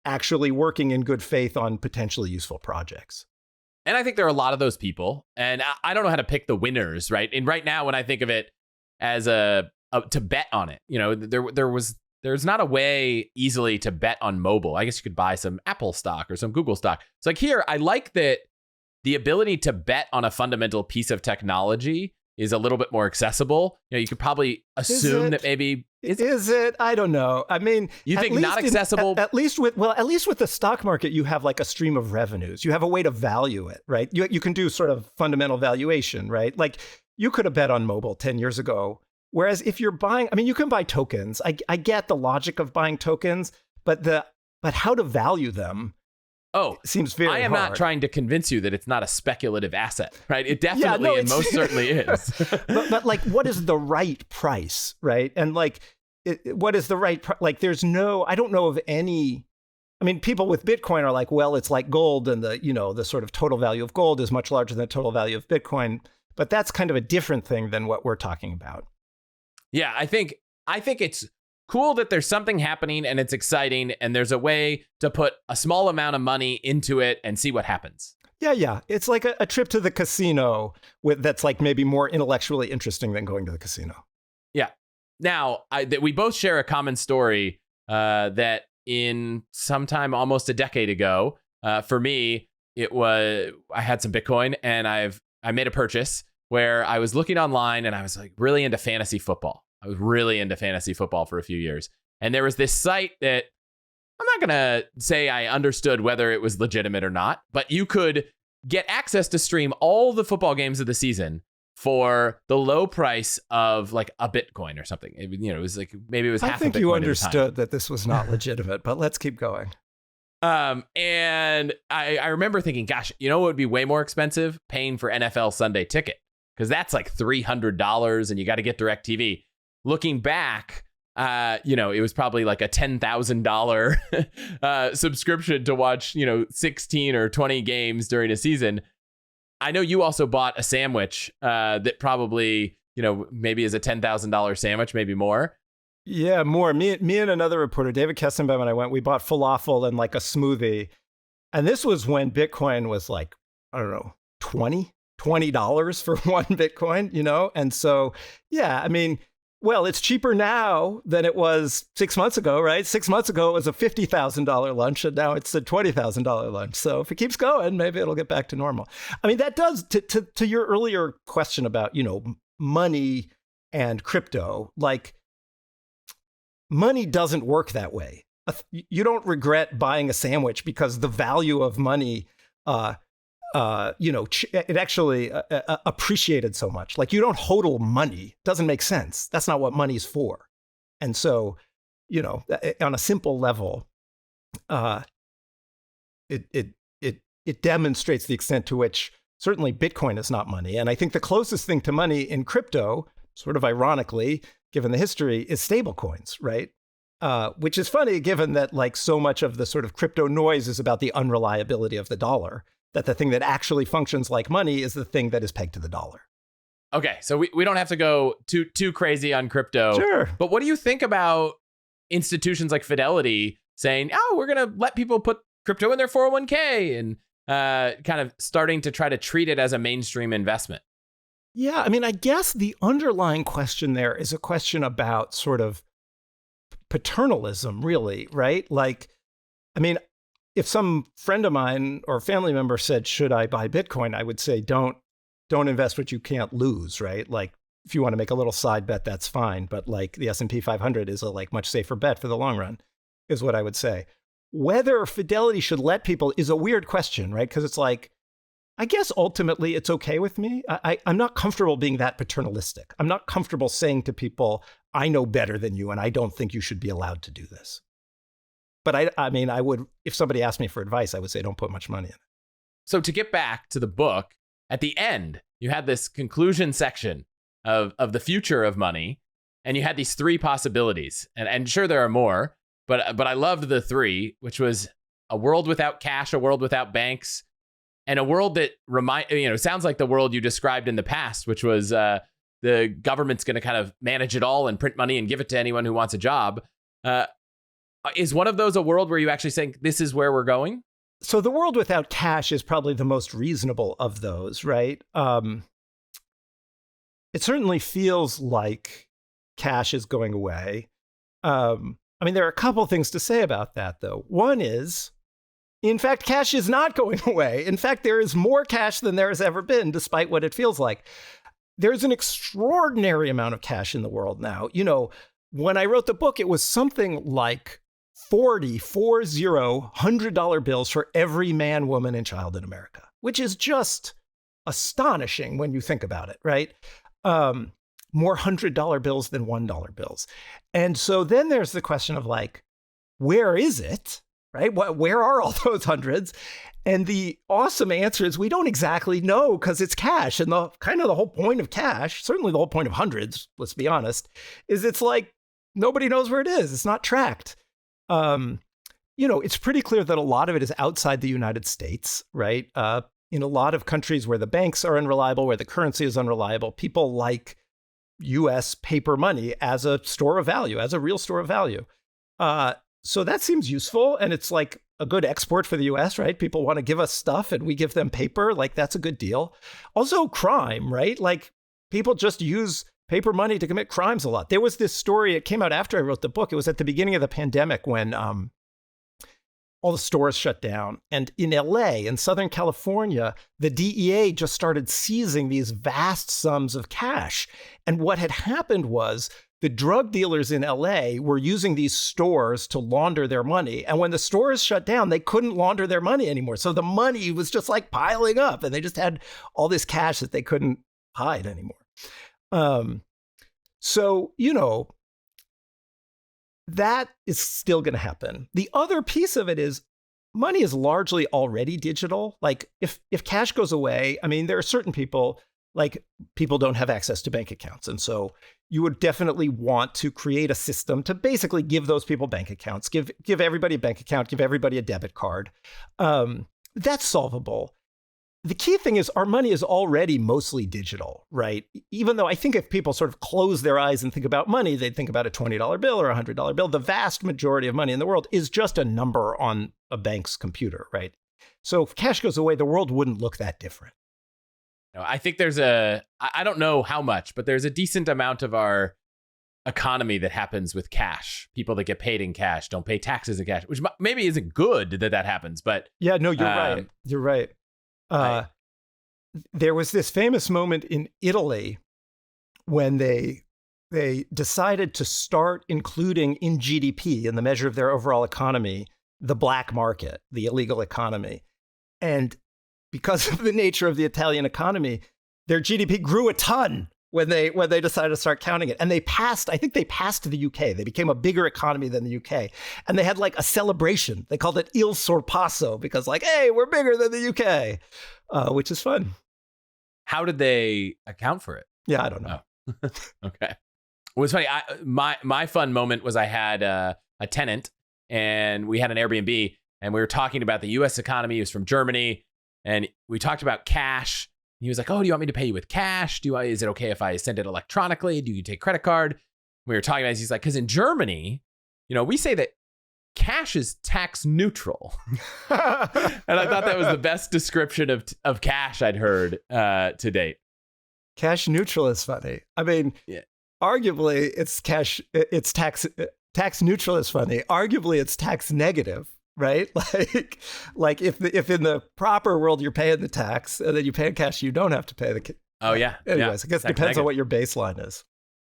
[SPEAKER 1] actually working in good faith on potentially useful projects.
[SPEAKER 2] And I think there are a lot of those people. And I don't know how to pick the winners, right? And right now, when I think of it as to bet on it, there's not a way easily to bet on mobile. I guess you could buy some Apple stock or some Google stock. It's like here, I like that the ability to bet on a fundamental piece of technology is a little bit more accessible. You could probably assume that maybe...
[SPEAKER 1] Is it? I don't know. I mean...
[SPEAKER 2] You think not accessible?
[SPEAKER 1] At least with the stock market, you have like a stream of revenues. You have a way to value it, right? You can do sort of fundamental valuation, right? Like you could have bet on mobile 10 years ago. Whereas if you're buying... I mean, you can buy tokens. I get the logic of buying tokens, but how to value them... seems very hard.
[SPEAKER 2] I am not trying to convince you that it's not a speculative asset, right? It definitely and most certainly is.
[SPEAKER 1] but like, what is the right price, right? And like, what is the right price? Like, I don't know of any. I mean, people with Bitcoin are like, well, it's like gold, and the sort of total value of gold is much larger than the total value of Bitcoin. But that's kind of a different thing than what we're talking about.
[SPEAKER 2] Yeah, I think it's cool that there's something happening and it's exciting and there's a way to put a small amount of money into it and see what happens.
[SPEAKER 1] Yeah. It's like a trip to the casino that's like maybe more intellectually interesting than going to the casino.
[SPEAKER 2] Yeah. Now, we both share a common story that in sometime almost a decade ago, for me, I had some Bitcoin and I made a purchase where I was looking online and I was like really into fantasy football. I was really into fantasy football for a few years. And there was this site that I'm not going to say I understood whether it was legitimate or not, but you could get access to stream all the football games of the season for the low price of like a Bitcoin or something. It was like, maybe it was half a Bitcoin.
[SPEAKER 1] I think you understood that this was not legitimate, but let's keep going.
[SPEAKER 2] And I remember thinking, gosh, what would be way more expensive? Paying for NFL Sunday Ticket. Because that's like $300 and you got to get DirecTV. Looking back, it was probably like a $10,000 subscription to watch, 16 or 20 games during a season. I know you also bought a sandwich that probably, maybe is a $10,000 sandwich, maybe more.
[SPEAKER 1] Yeah, more. Me and another reporter, David Kessenbaum, and I we bought falafel and like a smoothie. And this was when Bitcoin was like, I don't know, $20 for one Bitcoin, And so, yeah, I mean, well, it's cheaper now than it was 6 months ago, right? 6 months ago, it was a $50,000 lunch, and now it's a $20,000 lunch. So if it keeps going, maybe it'll get back to normal. I mean, that does, to your earlier question about, money and crypto, like money doesn't work that way. You don't regret buying a sandwich because the value of money it actually appreciated so much. Like you don't hodl money. Doesn't make sense. That's not what money's for. And so on a simple level, it demonstrates the extent to which certainly Bitcoin is not money. And I think the closest thing to money in crypto, sort of ironically, given the history, is stablecoins, right? Which is funny, given that like so much of the sort of crypto noise is about the unreliability of the dollar, that the thing that actually functions like money is the thing that is pegged to the dollar.
[SPEAKER 2] Okay, so we don't have to go too crazy on crypto.
[SPEAKER 1] Sure.
[SPEAKER 2] But what do you think about institutions like Fidelity saying, oh, we're going to let people put crypto in their 401k and kind of starting to try to treat it as a mainstream investment?
[SPEAKER 1] Yeah, I mean, I guess the underlying question there is a question about sort of paternalism, really, right? Like, I mean, if some friend of mine or family member said, should I buy Bitcoin? I would say, don't invest what you can't lose, right? Like, if you want to make a little side bet, that's fine. But like the S&P 500 is a like much safer bet for the long run, is what I would say. Whether Fidelity should let people is a weird question, right? Because it's like, I guess ultimately it's okay with me. I'm not comfortable being that paternalistic. I'm not comfortable saying to people, I know better than you and I don't think you should be allowed to do this. But I mean, I would, if somebody asked me for advice, I would say don't put much money in it.
[SPEAKER 2] So to get back to the book, at the end, you had this conclusion section of the future of money, and you had these three possibilities. And sure, there are more, but I loved the three, which was a world without cash, a world without banks, and a world that sounds like the world you described in the past, which was the government's going to kind of manage it all and print money and give it to anyone who wants a job. Is one of those a world where you actually think this is where we're going?
[SPEAKER 1] So the world without cash is probably the most reasonable of those, right? It certainly feels like cash is going away. I mean, there are a couple things to say about that, though. One is, in fact, cash is not going away. In fact, there is more cash than there has ever been, despite what it feels like. There's an extraordinary amount of cash in the world now. When I wrote the book, it was something like 40 $100 bills for every man, woman, and child in America, which is just astonishing when you think about it, right? More $100 bills than $1 bills. And so then there's the question of like, where is it, right? Where are all those hundreds? And the awesome answer is we don't exactly know because it's cash. And the whole point of cash, certainly the whole point of hundreds, let's be honest, is it's like nobody knows where it is. It's not tracked. It's pretty clear that a lot of it is outside the United States, right? In a lot of countries where the banks are unreliable, where the currency is unreliable, people like US paper money as a store of value, as a real store of value. So that seems useful. And it's like a good export for the US, right? People want to give us stuff and we give them paper. Like that's a good deal. Also crime, right? Like people just use paper money to commit crimes a lot. There was this story, it came out after I wrote the book. It was at the beginning of the pandemic when all the stores shut down. And in LA, in Southern California, the DEA just started seizing these vast sums of cash. And what had happened was the drug dealers in LA were using these stores to launder their money. And when the stores shut down, they couldn't launder their money anymore. So the money was just like piling up and they just had all this cash that they couldn't hide anymore. So, that is still going to happen. The other piece of it is money is largely already digital. Like if cash goes away, I mean, there are certain people, like people don't have access to bank accounts. And so you would definitely want to create a system to basically give those people bank accounts, give everybody a bank account, give everybody a debit card. That's solvable. The key thing is our money is already mostly digital, right? Even though I think if people sort of close their eyes and think about money, they'd think about a $20 bill or a $100 bill. The vast majority of money in the world is just a number on a bank's computer, right? So if cash goes away, the world wouldn't look that different.
[SPEAKER 2] I think I don't know how much, but there's a decent amount of our economy that happens with cash. People that get paid in cash don't pay taxes in cash, which maybe isn't good that happens, but...
[SPEAKER 1] Yeah, no, you're right. You're right. There was this famous moment in Italy when they decided to start including in GDP, in the measure of their overall economy, the black market, the illegal economy. And because of the nature of the Italian economy, their GDP grew a ton when they decided to start counting it. And I think they passed the UK. They became a bigger economy than the UK. And they had like a celebration. They called it Il Sorpasso because like, hey, we're bigger than the UK, which is fun.
[SPEAKER 2] How did they account for it?
[SPEAKER 1] Yeah, I don't know.
[SPEAKER 2] Oh. Okay. Well, it's funny. My fun moment was I had a tenant and we had an Airbnb and we were talking about the US economy. He was from Germany and we talked about cash. He was like, oh, do you want me to pay you with cash? Is it okay if I send it electronically? Do you take credit card? We were talking about it. He's like, because in Germany, we say that cash is tax neutral. And I thought that was the best description of cash I'd heard to date.
[SPEAKER 1] Cash neutral is funny. I mean, yeah. Arguably it's tax neutral is funny. Arguably it's tax negative. Right? Like if in the proper world you're paying the tax and then you pay in cash, you don't have to pay the.
[SPEAKER 2] Oh yeah.
[SPEAKER 1] Anyways, I guess it depends on what your baseline is.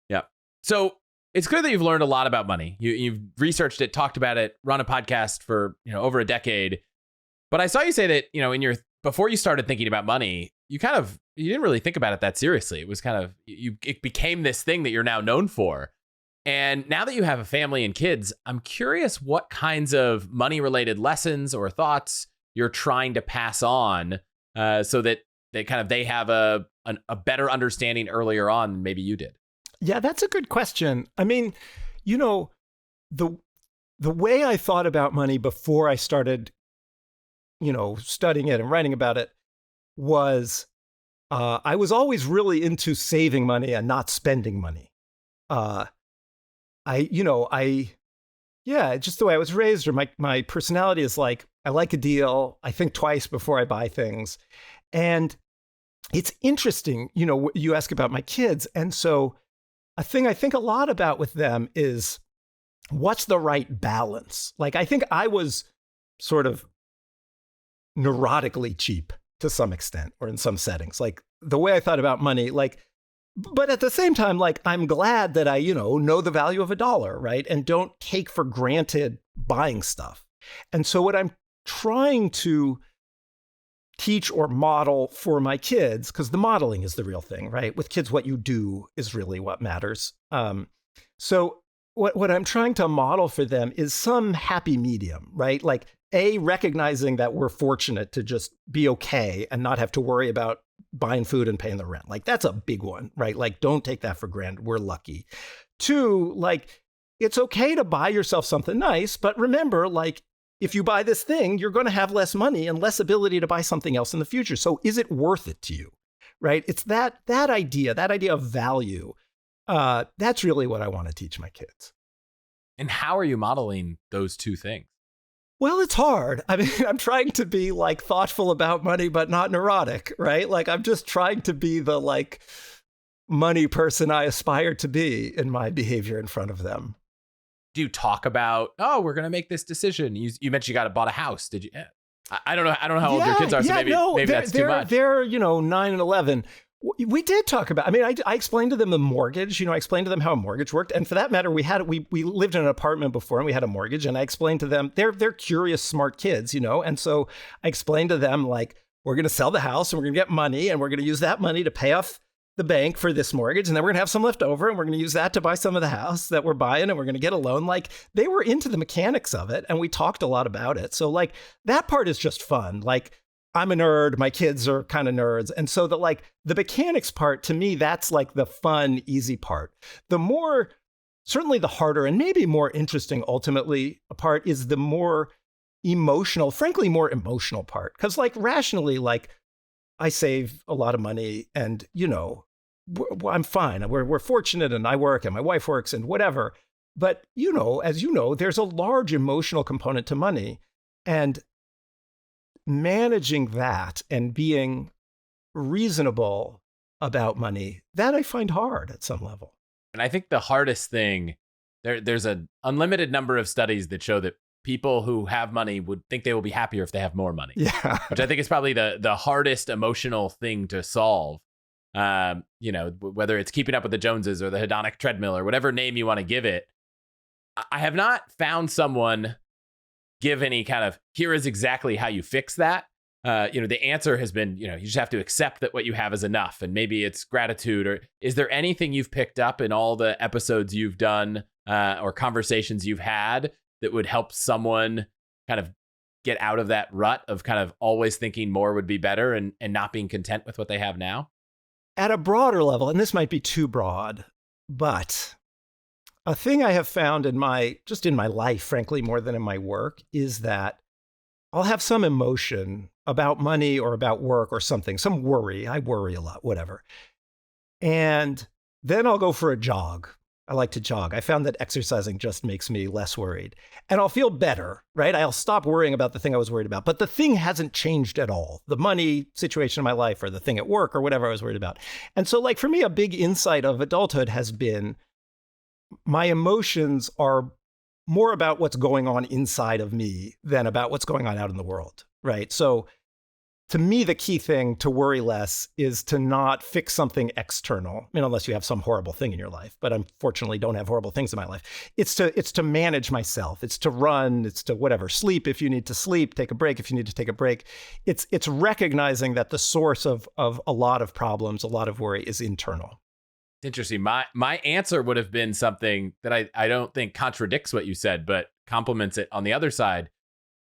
[SPEAKER 2] Yeah. So it's clear that you've learned a lot about money. You've researched it, talked about it, run a podcast for over a decade. But I saw you say that before you started thinking about money, you didn't really think about it that seriously. It was it became this thing that you're now known for. And now that you have a family and kids, I'm curious what kinds of money-related lessons or thoughts you're trying to pass on so that they have a better understanding earlier on than maybe you did.
[SPEAKER 1] Yeah, that's a good question. I mean, the way I thought about money before I started, studying it and writing about it was I was always really into saving money and not spending money. Just the way I was raised or my personality is like, I like a deal. I think twice before I buy things. And it's interesting, you ask about my kids. And so a thing I think a lot about with them is what's the right balance? Like, I think I was sort of neurotically cheap to some extent or in some settings. Like the way I thought about money, but at the same time, I'm glad that I, know the value of $1, right? And don't take for granted buying stuff. And so what I'm trying to teach or model for my kids, because the modeling is the real thing, right? With kids, what you do is really what matters. So what I'm trying to model for them is some happy medium, right? Like recognizing that we're fortunate to just be okay and not have to worry about buying food and paying the rent. Like that's a big one, right? Like don't take that for granted. We're lucky. 2, it's okay to buy yourself something nice, but remember, if you buy this thing, you're going to have less money and less ability to buy something else in the future. So is it worth it to you, right? It's that idea of value. That's really what I want to teach my kids.
[SPEAKER 2] And how are you modeling those two things?
[SPEAKER 1] Well, it's hard. I mean, I'm trying to be thoughtful about money, but not neurotic, right? I'm just trying to be the money person I aspire to be in my behavior in front of them.
[SPEAKER 2] Do you talk about, we're going to make this decision? You mentioned you bought a house. Did you? I don't know how old your kids are, so maybe that's too much.
[SPEAKER 1] They're 9 and 11. We did talk about, I explained to them the mortgage, I explained to them how a mortgage worked. And for that matter, we lived in an apartment before and we had a mortgage, and I explained to them, they're curious, smart kids, And so I explained to them, we're going to sell the house and we're going to get money and we're going to use that money to pay off the bank for this mortgage. And then we're going to have some left over and we're going to use that to buy some of the house that we're buying and we're going to get a loan. They were into the mechanics of it and we talked a lot about it. So that part is just fun. I'm a nerd. My kids are kind of nerds. And so the mechanics part, to me, that's the fun, easy part. The more, certainly the harder and maybe more interesting ultimately part is the more emotional, frankly, more emotional part. Because rationally, I save a lot of money and, I'm fine. We're fortunate and I work and my wife works and whatever. But, as you know, there's a large emotional component to money. And managing that and being reasonable about money, that I find hard at some level.
[SPEAKER 2] And I think the hardest thing, there's an unlimited number of studies that show that people who have money would think they will be happier if they have more money.
[SPEAKER 1] Yeah.
[SPEAKER 2] Which I think is probably the hardest emotional thing to solve. Whether it's keeping up with the Joneses or the hedonic treadmill or whatever name you want to give it. I have not found someone give any kind of, here is exactly how you fix that. the answer has been, you just have to accept that what you have is enough, and maybe it's gratitude. Or is there anything you've picked up in all the episodes you've done or conversations you've had that would help someone kind of get out of that rut of kind of always thinking more would be better and not being content with what they have now?
[SPEAKER 1] At a broader level, and this might be too broad, but a thing I have found in my life, frankly, more than in my work, is that I'll have some emotion about money or about work or something, some worry. I worry a lot, whatever. And then I'll go for a jog. I like to jog. I found that exercising just makes me less worried. And I'll feel better, right? I'll stop worrying about the thing I was worried about. But the thing hasn't changed at all. The money situation in my life or the thing at work or whatever I was worried about. And so like for me, a big insight of adulthood has been my emotions are more about what's going on inside of me than about what's going on out in the world, right? So to me, the key thing to worry less is to not fix something external. I mean, unless you have some horrible thing in your life, but unfortunately don't have horrible things in my life. It's to manage myself. It's to run. It's to whatever, sleep if you need to sleep, take a break if you need to take a break. It's recognizing that the source of a lot of problems, a lot of worry is internal.
[SPEAKER 2] Interesting. My answer would have been something that I don't think contradicts what you said, but complements it on the other side,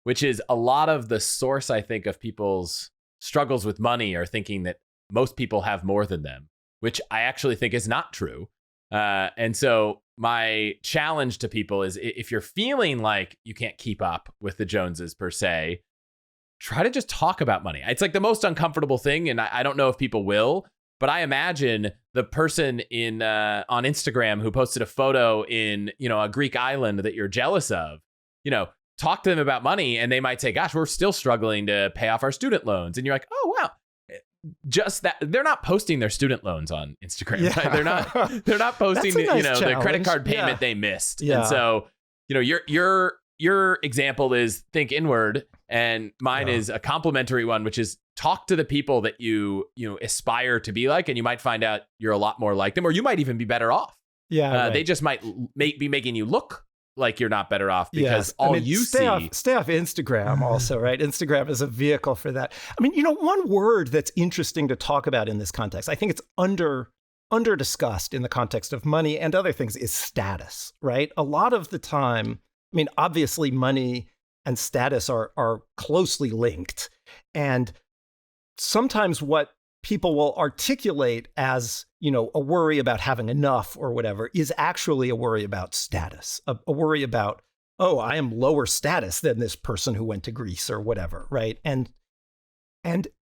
[SPEAKER 2] which is a lot of the source, I think, of people's struggles with money are thinking that most people have more than them, which I actually think is not true. And so my challenge to people is if you're feeling like you can't keep up with the Joneses per se, try to just talk about money. It's like the most uncomfortable thing. And I don't know if people will, but I imagine the person on Instagram who posted a photo in, a Greek island that you're jealous of, talk to them about money and they might say, gosh, we're still struggling to pay off our student loans. And you're like, oh, wow. Just that they're not posting their student loans on Instagram.
[SPEAKER 1] Yeah.
[SPEAKER 2] Right? They're not posting the credit card payment they missed. Yeah. And so, your example is think inward, and mine is a complementary one, which is talk to the people that you aspire to be like, and you might find out you're a lot more like them, or you might even be better off.
[SPEAKER 1] Yeah, right.
[SPEAKER 2] They just might be making you look like you're not better off because
[SPEAKER 1] stay off Instagram also, right? Instagram is a vehicle for that. I mean, one word that's interesting to talk about in this context, I think it's under discussed in the context of money and other things, is status, right? A lot of the time, I mean, obviously money and status are closely linked. And sometimes what people will articulate as, a worry about having enough or whatever is actually a worry about status, a worry about, oh, I am lower status than this person who went to Greece or whatever, right? And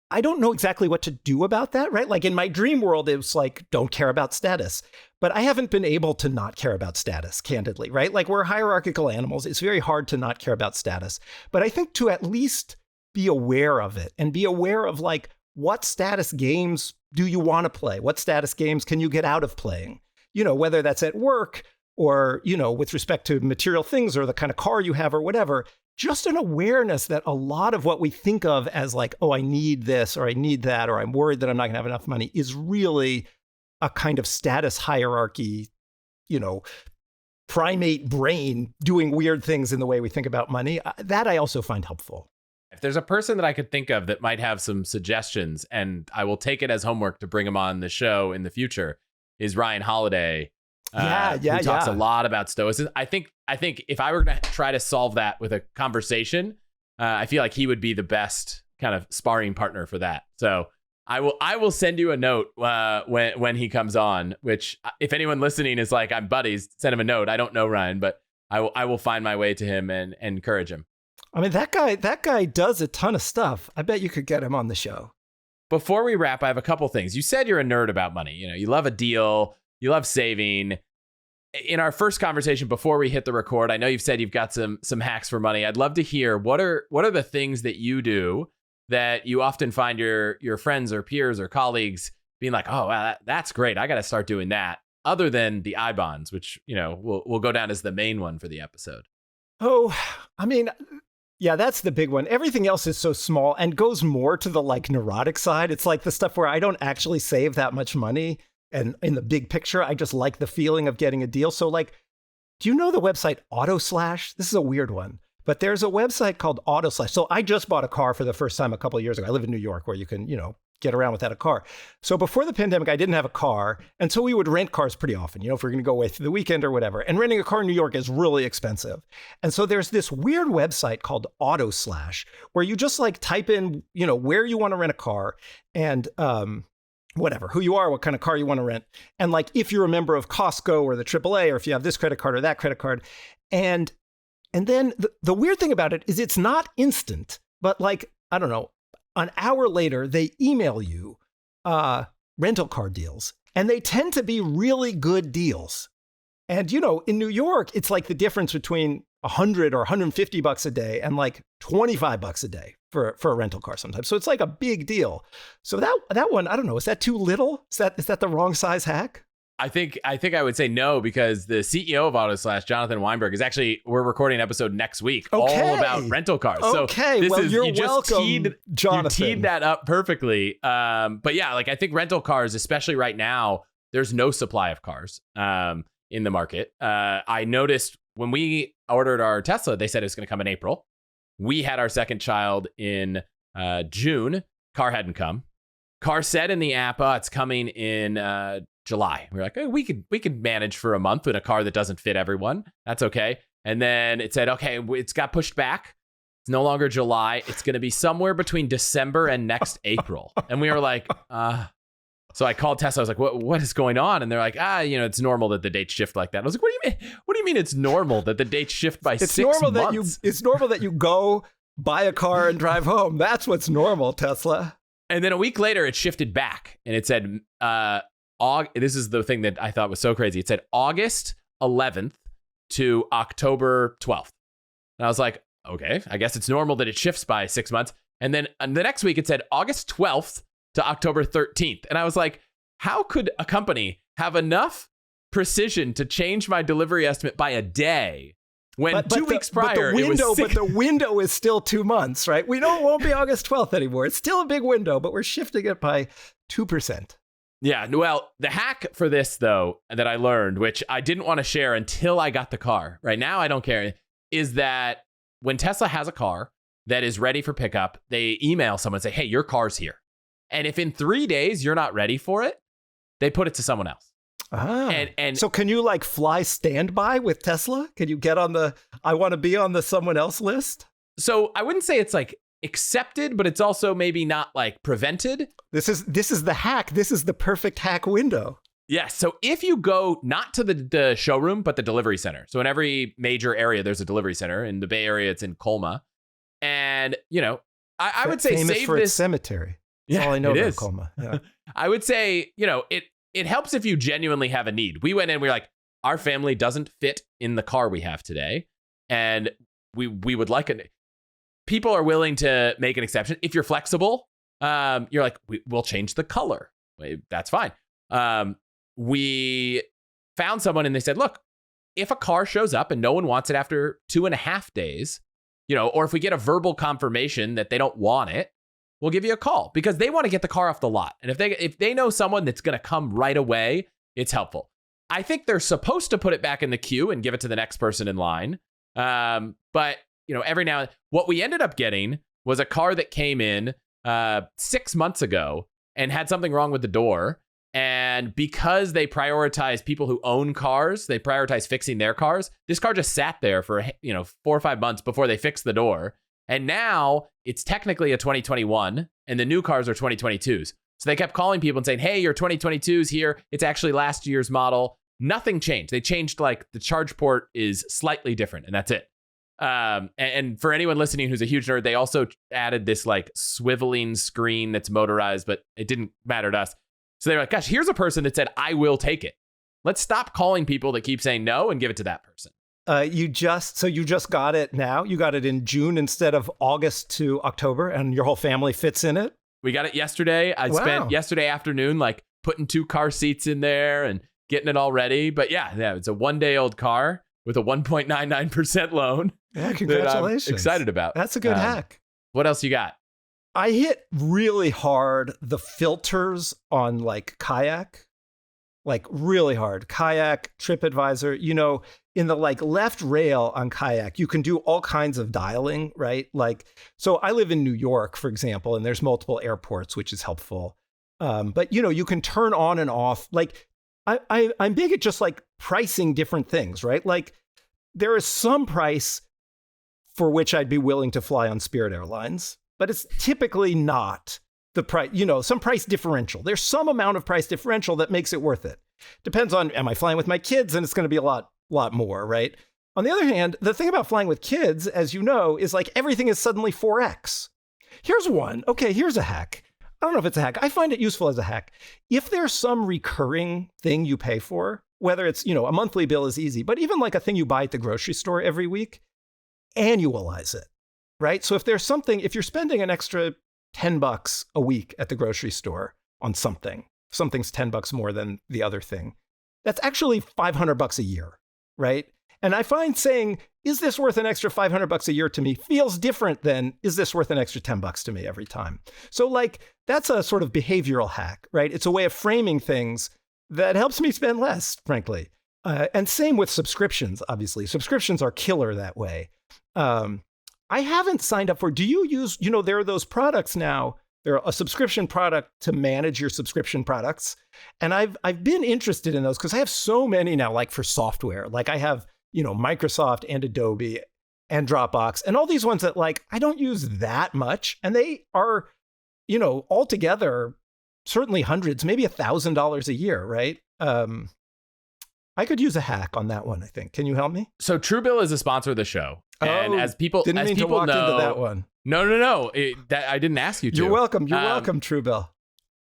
[SPEAKER 1] I don't know exactly what to do about that, right? Like in my dream world, it was like, don't care about status. But I haven't been able to not care about status, candidly, right? Like we're hierarchical animals. It's very hard to not care about status. But I think to at least be aware of it and be aware of like, what status games do you want to play? What status games can you get out of playing? Whether that's at work or, with respect to material things or the kind of car you have or whatever, just an awareness that a lot of what we think of as like, oh, I need this or I need that, or I'm worried that I'm not going to have enough money is really a kind of status hierarchy, primate brain doing weird things in the way we think about money. That I also find helpful.
[SPEAKER 2] If there's a person that I could think of that might have some suggestions, and I will take it as homework to bring him on the show in the future, is Ryan Holiday. Who talks a lot about stoicism. I think if I were going to try to solve that with a conversation, I feel like he would be the best kind of sparring partner for that. So I will send you a note when he comes on, which if anyone listening is like, I'm buddies, send him a note. I don't know Ryan, but I will find my way to him and encourage him.
[SPEAKER 1] I mean, that guy does a ton of stuff. I bet you could get him on the show.
[SPEAKER 2] Before we wrap, I have a couple things. You said you're a nerd about money. You love a deal. You love saving. In our first conversation before we hit the record, I know you've said you've got some hacks for money. I'd love to hear what are the things that you do that you often find your friends or peers or colleagues being like, oh, wow, that's great. I got to start doing that. Other than the I-bonds, which we'll go down as the main one for the episode.
[SPEAKER 1] Oh, I mean. Yeah, that's the big one. Everything else is so small and goes more to the like neurotic side. It's like the stuff where I don't actually save that much money. And in the big picture, I just like the feeling of getting a deal. So like, do you know the website AutoSlash? This is a weird one. But there's a website called AutoSlash. So I just bought a car for the first time a couple of years ago. I live in New York where you can, get around without a car. So before the pandemic, I didn't have a car. And so we would rent cars pretty often, if we're going to go away through the weekend or whatever. And renting a car in New York is really expensive. And so there's this weird website called AutoSlash where you just like type in, where you want to rent a car and whatever, who you are, what kind of car you want to rent. And like if you're a member of Costco or the AAA, or if you have this credit card or that credit card. And then the weird thing about it is it's not instant, but like, I don't know, an hour later, they email you rental car deals, and they tend to be really good deals. And, in New York, it's like the difference between $100 or $150 a day and like $25 a day for a rental car sometimes. So it's like a big deal. So that one, I don't know, is that too little? Is that the wrong size hack?
[SPEAKER 2] I think I would say no, because the CEO of AutoSlash, Jonathan Weinberg, is actually, we're recording an episode next week all about rental cars.
[SPEAKER 1] Okay,
[SPEAKER 2] So
[SPEAKER 1] you're welcome, Jonathan.
[SPEAKER 2] You teed that up perfectly. But yeah, like I think rental cars, especially right now, there's no supply of cars in the market. I noticed when we ordered our Tesla, they said it was going to come in April. We had our second child in June. Car hadn't come. Car said in the app, it's coming in July. We're like, we could manage for a month with a car that doesn't fit everyone. That's okay. And then it said, okay, it's got pushed back. It's no longer July. It's going to be somewhere between December and next April. And we were like, so I called Tesla. I was like, what is going on? And they're like, it's normal that the dates shift like that. I was like, what do you mean? What do you mean it's normal that the dates shift by 6 months?
[SPEAKER 1] It's normal that you go buy a car and drive home. That's what's normal, Tesla.
[SPEAKER 2] And then a week later, it shifted back, and it said, this is the thing that I thought was so crazy. It said August 11th to October 12th. And I was like, okay, I guess it's normal that it shifts by 6 months. And then the next week, it said August 12th to October 13th. And I was like, how could a company have enough precision to change my delivery estimate by a day? When 2 weeks prior, it was 6.
[SPEAKER 1] But the window is still 2 months, right? We know it won't be August 12th anymore. It's still a big window, but we're shifting it by 2%.
[SPEAKER 2] Yeah, well, the hack for this, though, that I learned, which I didn't want to share until I got the car, right now I don't care, is that when Tesla has a car that is ready for pickup, they email someone and say, hey, your car's here. And if in 3 days you're not ready for it, they put it to someone else. And
[SPEAKER 1] so can you like fly standby with Tesla? Can you get on I want to be on the someone else list?
[SPEAKER 2] So I wouldn't say it's like accepted, but it's also maybe not like prevented.
[SPEAKER 1] This is the hack. This is the perfect hack window.
[SPEAKER 2] Yeah. So if you go not to the showroom, but the delivery center. So in every major area, there's a delivery center. In the Bay Area, it's in Colma. And, I would say
[SPEAKER 1] famous
[SPEAKER 2] save
[SPEAKER 1] for
[SPEAKER 2] this
[SPEAKER 1] its cemetery. That's
[SPEAKER 2] yeah,
[SPEAKER 1] all I know
[SPEAKER 2] it
[SPEAKER 1] about
[SPEAKER 2] is.
[SPEAKER 1] Colma. Yeah.
[SPEAKER 2] I would say, it helps if you genuinely have a need. We went in, we were like, our family doesn't fit in the car we have today. And we would like people are willing to make an exception. If you're flexible, you're like, we'll change the color. That's fine. We found someone and they said, look, if a car shows up and no one wants it after 2.5 days, or if we get a verbal confirmation that they don't want it, we'll give you a call, because they want to get the car off the lot. And if they know someone that's going to come right away, it's helpful. I think they're supposed to put it back in the queue and give it to the next person in line. But every now and then, what we ended up getting was a car that came in 6 months ago and had something wrong with the door. And because they prioritize people who own cars, they prioritize fixing their cars. This car just sat there for 4 or 5 months before they fixed the door. And now it's technically a 2021 and the new cars are 2022s. So they kept calling people and saying, hey, your 2022's here. It's actually last year's model. Nothing changed. They changed, like, the charge port is slightly different, and that's it. And for anyone listening who's a huge nerd, they also added this like swiveling screen that's motorized, but it didn't matter to us. So they were like, gosh, here's a person that said, I will take it. Let's stop calling people that keep saying no and give it to that person.
[SPEAKER 1] You just got it now? You got it in June instead of August to October, and your whole family fits in it?
[SPEAKER 2] We got it yesterday. I spent yesterday afternoon like putting 2 car seats in there and getting it all ready. But yeah, it's a 1-day-old car with a 1.99% loan.
[SPEAKER 1] Yeah, congratulations.
[SPEAKER 2] That I'm excited about.
[SPEAKER 1] That's a good hack.
[SPEAKER 2] What else you got?
[SPEAKER 1] I hit really hard the filters on like Kayak. like really hard. Kayak, TripAdvisor, in the like left rail on Kayak, you can do all kinds of dialing, right? Like, so I live in New York, for example, and there's multiple airports, which is helpful. But you can turn on and off. Like, I'm big at just like pricing different things, right? Like, there is some price for which I'd be willing to fly on Spirit Airlines, but it's typically not the price, some price differential. There's some amount of price differential that makes it worth it. Depends on, am I flying with my kids? And it's going to be a lot more, right? On the other hand, the thing about flying with kids, as you know, is like everything is suddenly 4x. Here's one. Okay, here's a hack. I don't know if it's a hack. I find it useful as a hack. If there's some recurring thing you pay for, whether it's, a monthly bill is easy, but even like a thing you buy at the grocery store every week, annualize it, right? So if you're spending an extra $10 a week at the grocery store on something's $10 more than the other thing, that's actually $500 a year, right? And I find saying, is this worth an extra $500 a year to me feels different than, is this worth an extra $10 to me every time? So like, that's a sort of behavioral hack, right? It's a way of framing things that helps me spend less, frankly. And same with subscriptions, obviously. Subscriptions are killer that way. I haven't signed up for, do you use, there are those products now, they're a subscription product to manage your subscription products. And I've been interested in those because I have so many now, like for software, like I have, Microsoft and Adobe and Dropbox and all these ones that like, I don't use that much. And they are, altogether, certainly hundreds, maybe $1,000 a year, right? I could use a hack on that one, I think. Can you help me?
[SPEAKER 2] So Truebill is a sponsor of the show. And as people
[SPEAKER 1] didn't
[SPEAKER 2] as
[SPEAKER 1] mean
[SPEAKER 2] people
[SPEAKER 1] to walk
[SPEAKER 2] know,
[SPEAKER 1] into that one.
[SPEAKER 2] No. I didn't ask you to.
[SPEAKER 1] You're welcome. You're welcome, Truebill.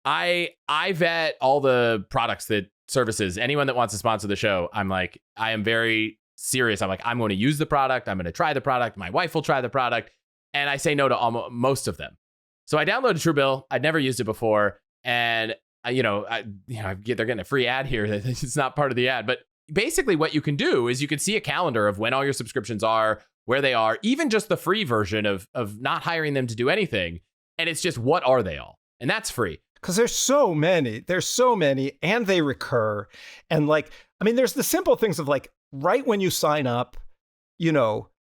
[SPEAKER 2] I vet all the products that services. Anyone that wants to sponsor the show, I am very serious. I'm like, I'm going to use the product. I'm going to try the product. My wife will try the product. And I say no to most of them. So I downloaded Truebill. I'd never used it before. And, they're getting a free ad here. It's not part of the ad. But basically what you can do is you can see a calendar of when all your subscriptions are, where they are, even just the free version of not hiring them to do anything. And it's just, what are they all? And that's free.
[SPEAKER 1] Because there's so many, and they recur. And there's the simple things of like, right when you sign up,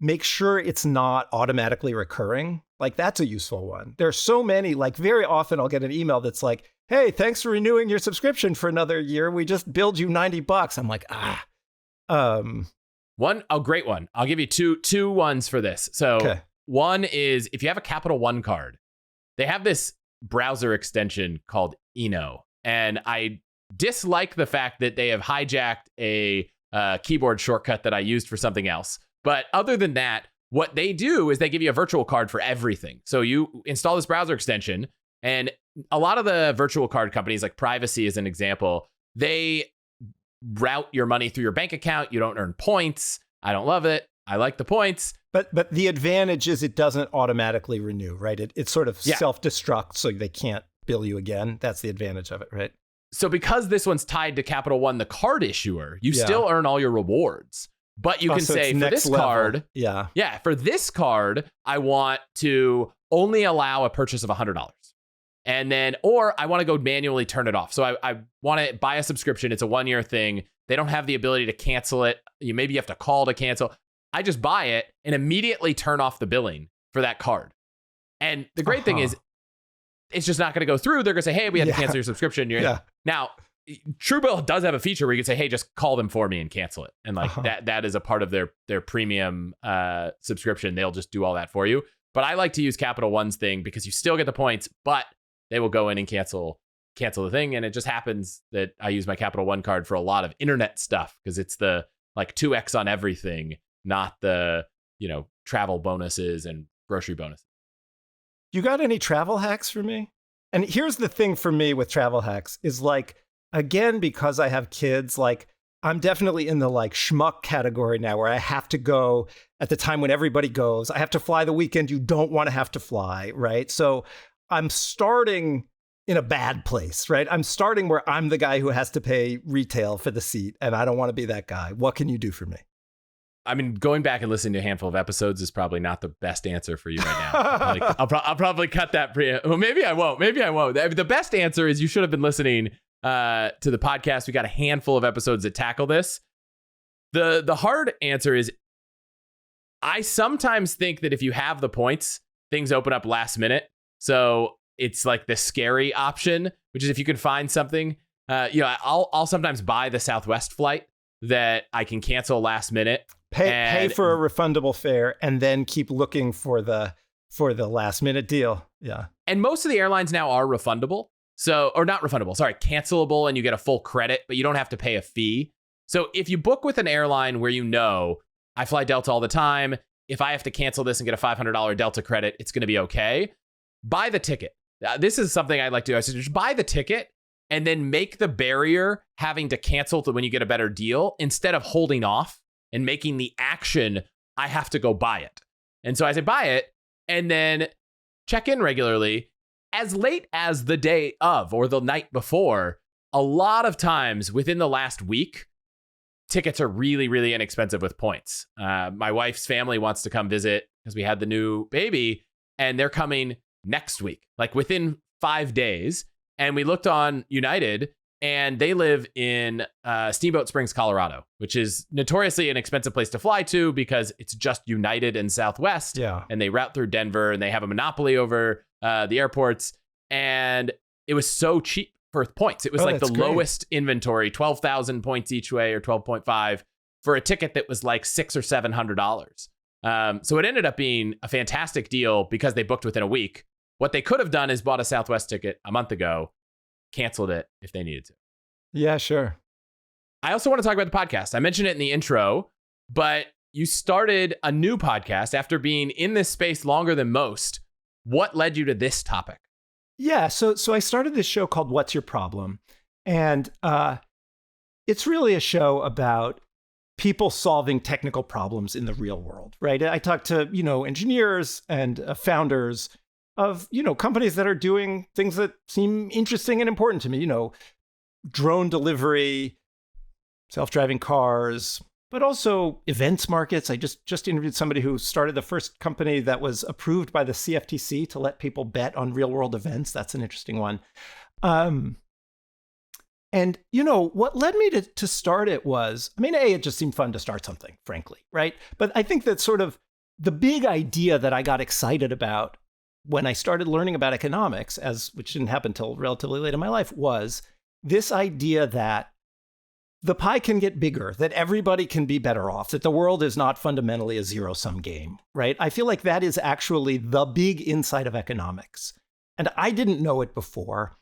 [SPEAKER 1] make sure it's not automatically recurring. Like, that's a useful one. There's so many, like very often I'll get an email that's like, hey, thanks for renewing your subscription for another year. We just billed you $90. I'm like,
[SPEAKER 2] great one. I'll give you two ones for this. So okay. One is if you have a Capital One card, they have this browser extension called Eno. And I dislike the fact that they have hijacked a keyboard shortcut that I used for something else. But other than that, what they do is they give you a virtual card for everything. So you install this browser extension, and a lot of the virtual card companies, like Privacy as an example, they route your money through your bank account. You don't earn points. I don't love it. I like the points.
[SPEAKER 1] But the advantage is it doesn't automatically renew, right? It sort of self-destructs, so they can't bill you again. That's the advantage of it, right?
[SPEAKER 2] So because this one's tied to Capital One, the card issuer, you still earn all your rewards. But you can say, for this card, for this card, I want to only allow a purchase of $100. And then, or I want to go manually turn it off. So I want to buy a subscription. It's a 1-year thing. They don't have the ability to cancel it. Maybe you have to call to cancel. I just buy it and immediately turn off the billing for that card. And the great thing is, it's just not going to go through. They're going to say, hey, we had to cancel your subscription. Now, Truebill does have a feature where you can say, hey, just call them for me and cancel it. And that is a part of their premium subscription. They'll just do all that for you. But I like to use Capital One's thing because you still get the points, but they will go in and cancel the thing. And it just happens that I use my Capital One card for a lot of internet stuff because it's the 2x on everything, not the, travel bonuses and grocery bonuses.
[SPEAKER 1] You got any travel hacks for me? And here's the thing for me with travel hacks is again, because I have kids, I'm definitely in the schmuck category now where I have to go at the time when everybody goes. I have to fly the weekend you don't want to have to fly, right? So I'm starting in a bad place, right? I'm starting where I'm the guy who has to pay retail for the seat, and I don't want to be that guy. What can you do for me? I
[SPEAKER 2] mean, going back and listening to a handful of episodes is probably not the best answer for you right now. I'll probably cut that. Well, maybe I won't. The best answer is you should have been listening to the podcast. We got a handful of episodes that tackle this. The hard answer is I sometimes think that if you have the points, things open up last minute. So it's like the scary option, which is if you can find something, I'll sometimes buy the Southwest flight that I can cancel last minute.
[SPEAKER 1] Pay for a refundable fare and then keep looking for the last minute deal. Yeah.
[SPEAKER 2] And most of the airlines now are refundable. So, or not refundable, sorry, cancelable, and you get a full credit, but you don't have to pay a fee. So if you book with an airline where I fly Delta all the time, if I have to cancel this and get a $500 Delta credit, it's going to be okay. Buy the ticket. This is something I'd like to do. I said, just buy the ticket and then make the barrier having to cancel to when you get a better deal instead of holding off and making the action, I have to go buy it. And so I say, buy it and then check in regularly as late as the day of or the night before. A lot of times within the last week, tickets are really, really inexpensive with points. My wife's family wants to come visit because we had the new baby and they're coming next week, like within 5 days. And we looked on United and they live in Steamboat Springs, Colorado, which is notoriously an expensive place to fly to because it's just United and Southwest.
[SPEAKER 1] Yeah.
[SPEAKER 2] And they route through Denver and they have a monopoly over the airports. And it was so cheap for points. It was like the lowest inventory, 12,000 points each way or 12.5 for a ticket that was like $600 or $700. So it ended up being a fantastic deal because they booked within a week. What they could have done is bought a Southwest ticket a month ago, canceled it if they needed to.
[SPEAKER 1] Yeah, sure.
[SPEAKER 2] I also want to talk about the podcast. I mentioned it in the intro, but you started a new podcast after being in this space longer than most. What led you to this topic?
[SPEAKER 1] Yeah, so I started this show called What's Your Problem? And it's really a show about people solving technical problems in the real world, right? I talk to, engineers and founders of, companies that are doing things that seem interesting and important to me, drone delivery, self-driving cars, but also events markets. I just interviewed somebody who started the first company that was approved by the CFTC to let people bet on real world events. That's an interesting one. And, what led me to start it was, it just seemed fun to start something, frankly, right? But I think that sort of the big idea that I got excited about when I started learning about economics, which didn't happen until relatively late in my life, was this idea that the pie can get bigger, that everybody can be better off, that the world is not fundamentally a zero-sum game, right? I feel like that is actually the big insight of economics. And I didn't know it before.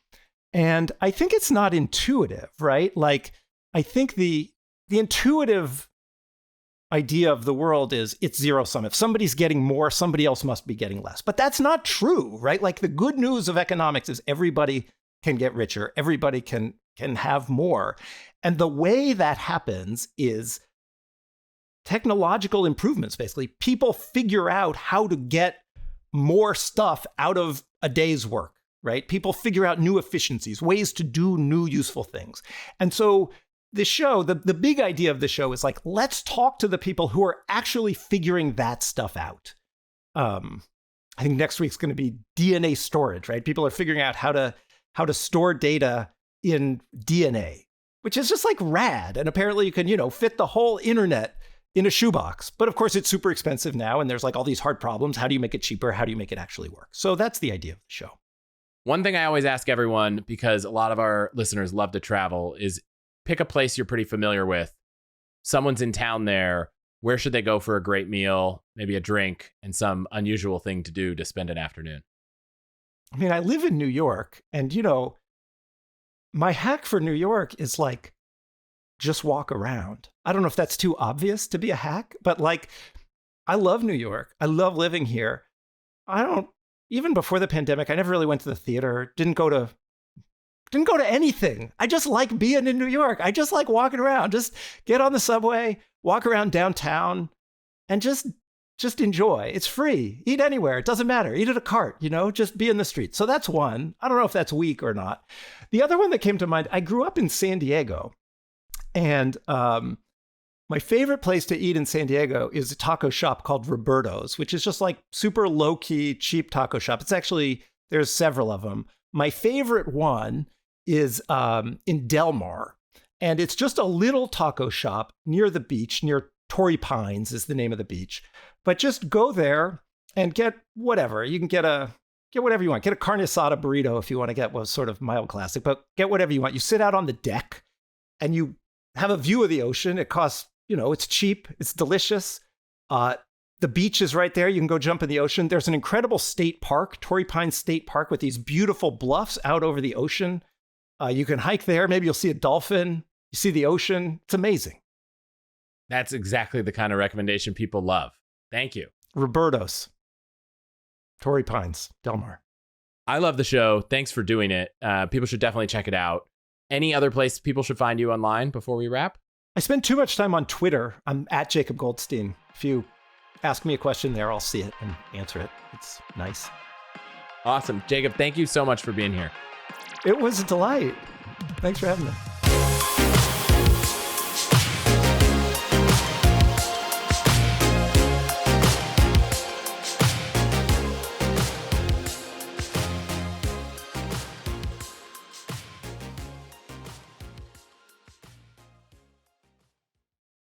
[SPEAKER 1] And I think it's not intuitive, right? Like, I think the intuitive idea of the world is it's zero sum. If somebody's getting more, somebody else must be getting less. But that's not true, right? Like, the good news of economics is everybody can get richer. Everybody can have more. And the way that happens is technological improvements, basically. People figure out how to get more stuff out of a day's work, right? People figure out new efficiencies, ways to do new useful things. And so the show, the big idea of the show is like, let's talk to the people who are actually figuring that stuff out. I think next week's going to be DNA storage, right? People are figuring out how to store data in DNA, which is just like rad. And apparently you can, fit the whole internet in a shoebox. But of course, it's super expensive now. And there's like all these hard problems. How do you make it cheaper? How do you make it actually work? So that's the idea of the show.
[SPEAKER 2] One thing I always ask everyone, because a lot of our listeners love to travel, is pick a place you're pretty familiar with. Someone's in town there. Where should they go for a great meal, maybe a drink, and some unusual thing to do to spend an afternoon?
[SPEAKER 1] I live in New York, and, my hack for New York is like, just walk around. I don't know if that's too obvious to be a hack, but like, I love New York. I love living here. Even before the pandemic, I never really went to the theater, didn't go to anything. I just like being in New York. I just like walking around, just get on the subway, walk around downtown, and just enjoy. It's free. Eat anywhere. It doesn't matter. Eat at a cart, just be in the street. So that's one. I don't know if that's weak or not. The other one that came to mind, I grew up in San Diego, and my favorite place to eat in San Diego is a taco shop called Roberto's, which is just like super low-key, cheap taco shop. It's actually, there's several of them. My favorite one is in Del Mar. And it's just a little taco shop near the beach, near Torrey Pines is the name of the beach. But just go there and get whatever. You can get whatever you want. Get a carne asada burrito if you want to get what's sort of mild classic, but get whatever you want. You sit out on the deck and you have a view of the ocean. It costs, it's cheap. It's delicious. The beach is right there. You can go jump in the ocean. There's an incredible state park, Torrey Pines State Park, with these beautiful bluffs out over the ocean. You can hike there. Maybe you'll see a dolphin. You see the ocean. It's amazing.
[SPEAKER 2] That's exactly the kind of recommendation people love. Thank you.
[SPEAKER 1] Roberto's, Torrey Pines, Del Mar.
[SPEAKER 2] I love the show. Thanks for doing it. People should definitely check it out. Any other place people should find you online before we wrap?
[SPEAKER 1] I spend too much time on Twitter. I'm at Jacob Goldstein. If you ask me a question there, I'll see it and answer it. It's nice.
[SPEAKER 2] Awesome. Jacob, thank you so much for being here.
[SPEAKER 1] It was a delight. Thanks for having me.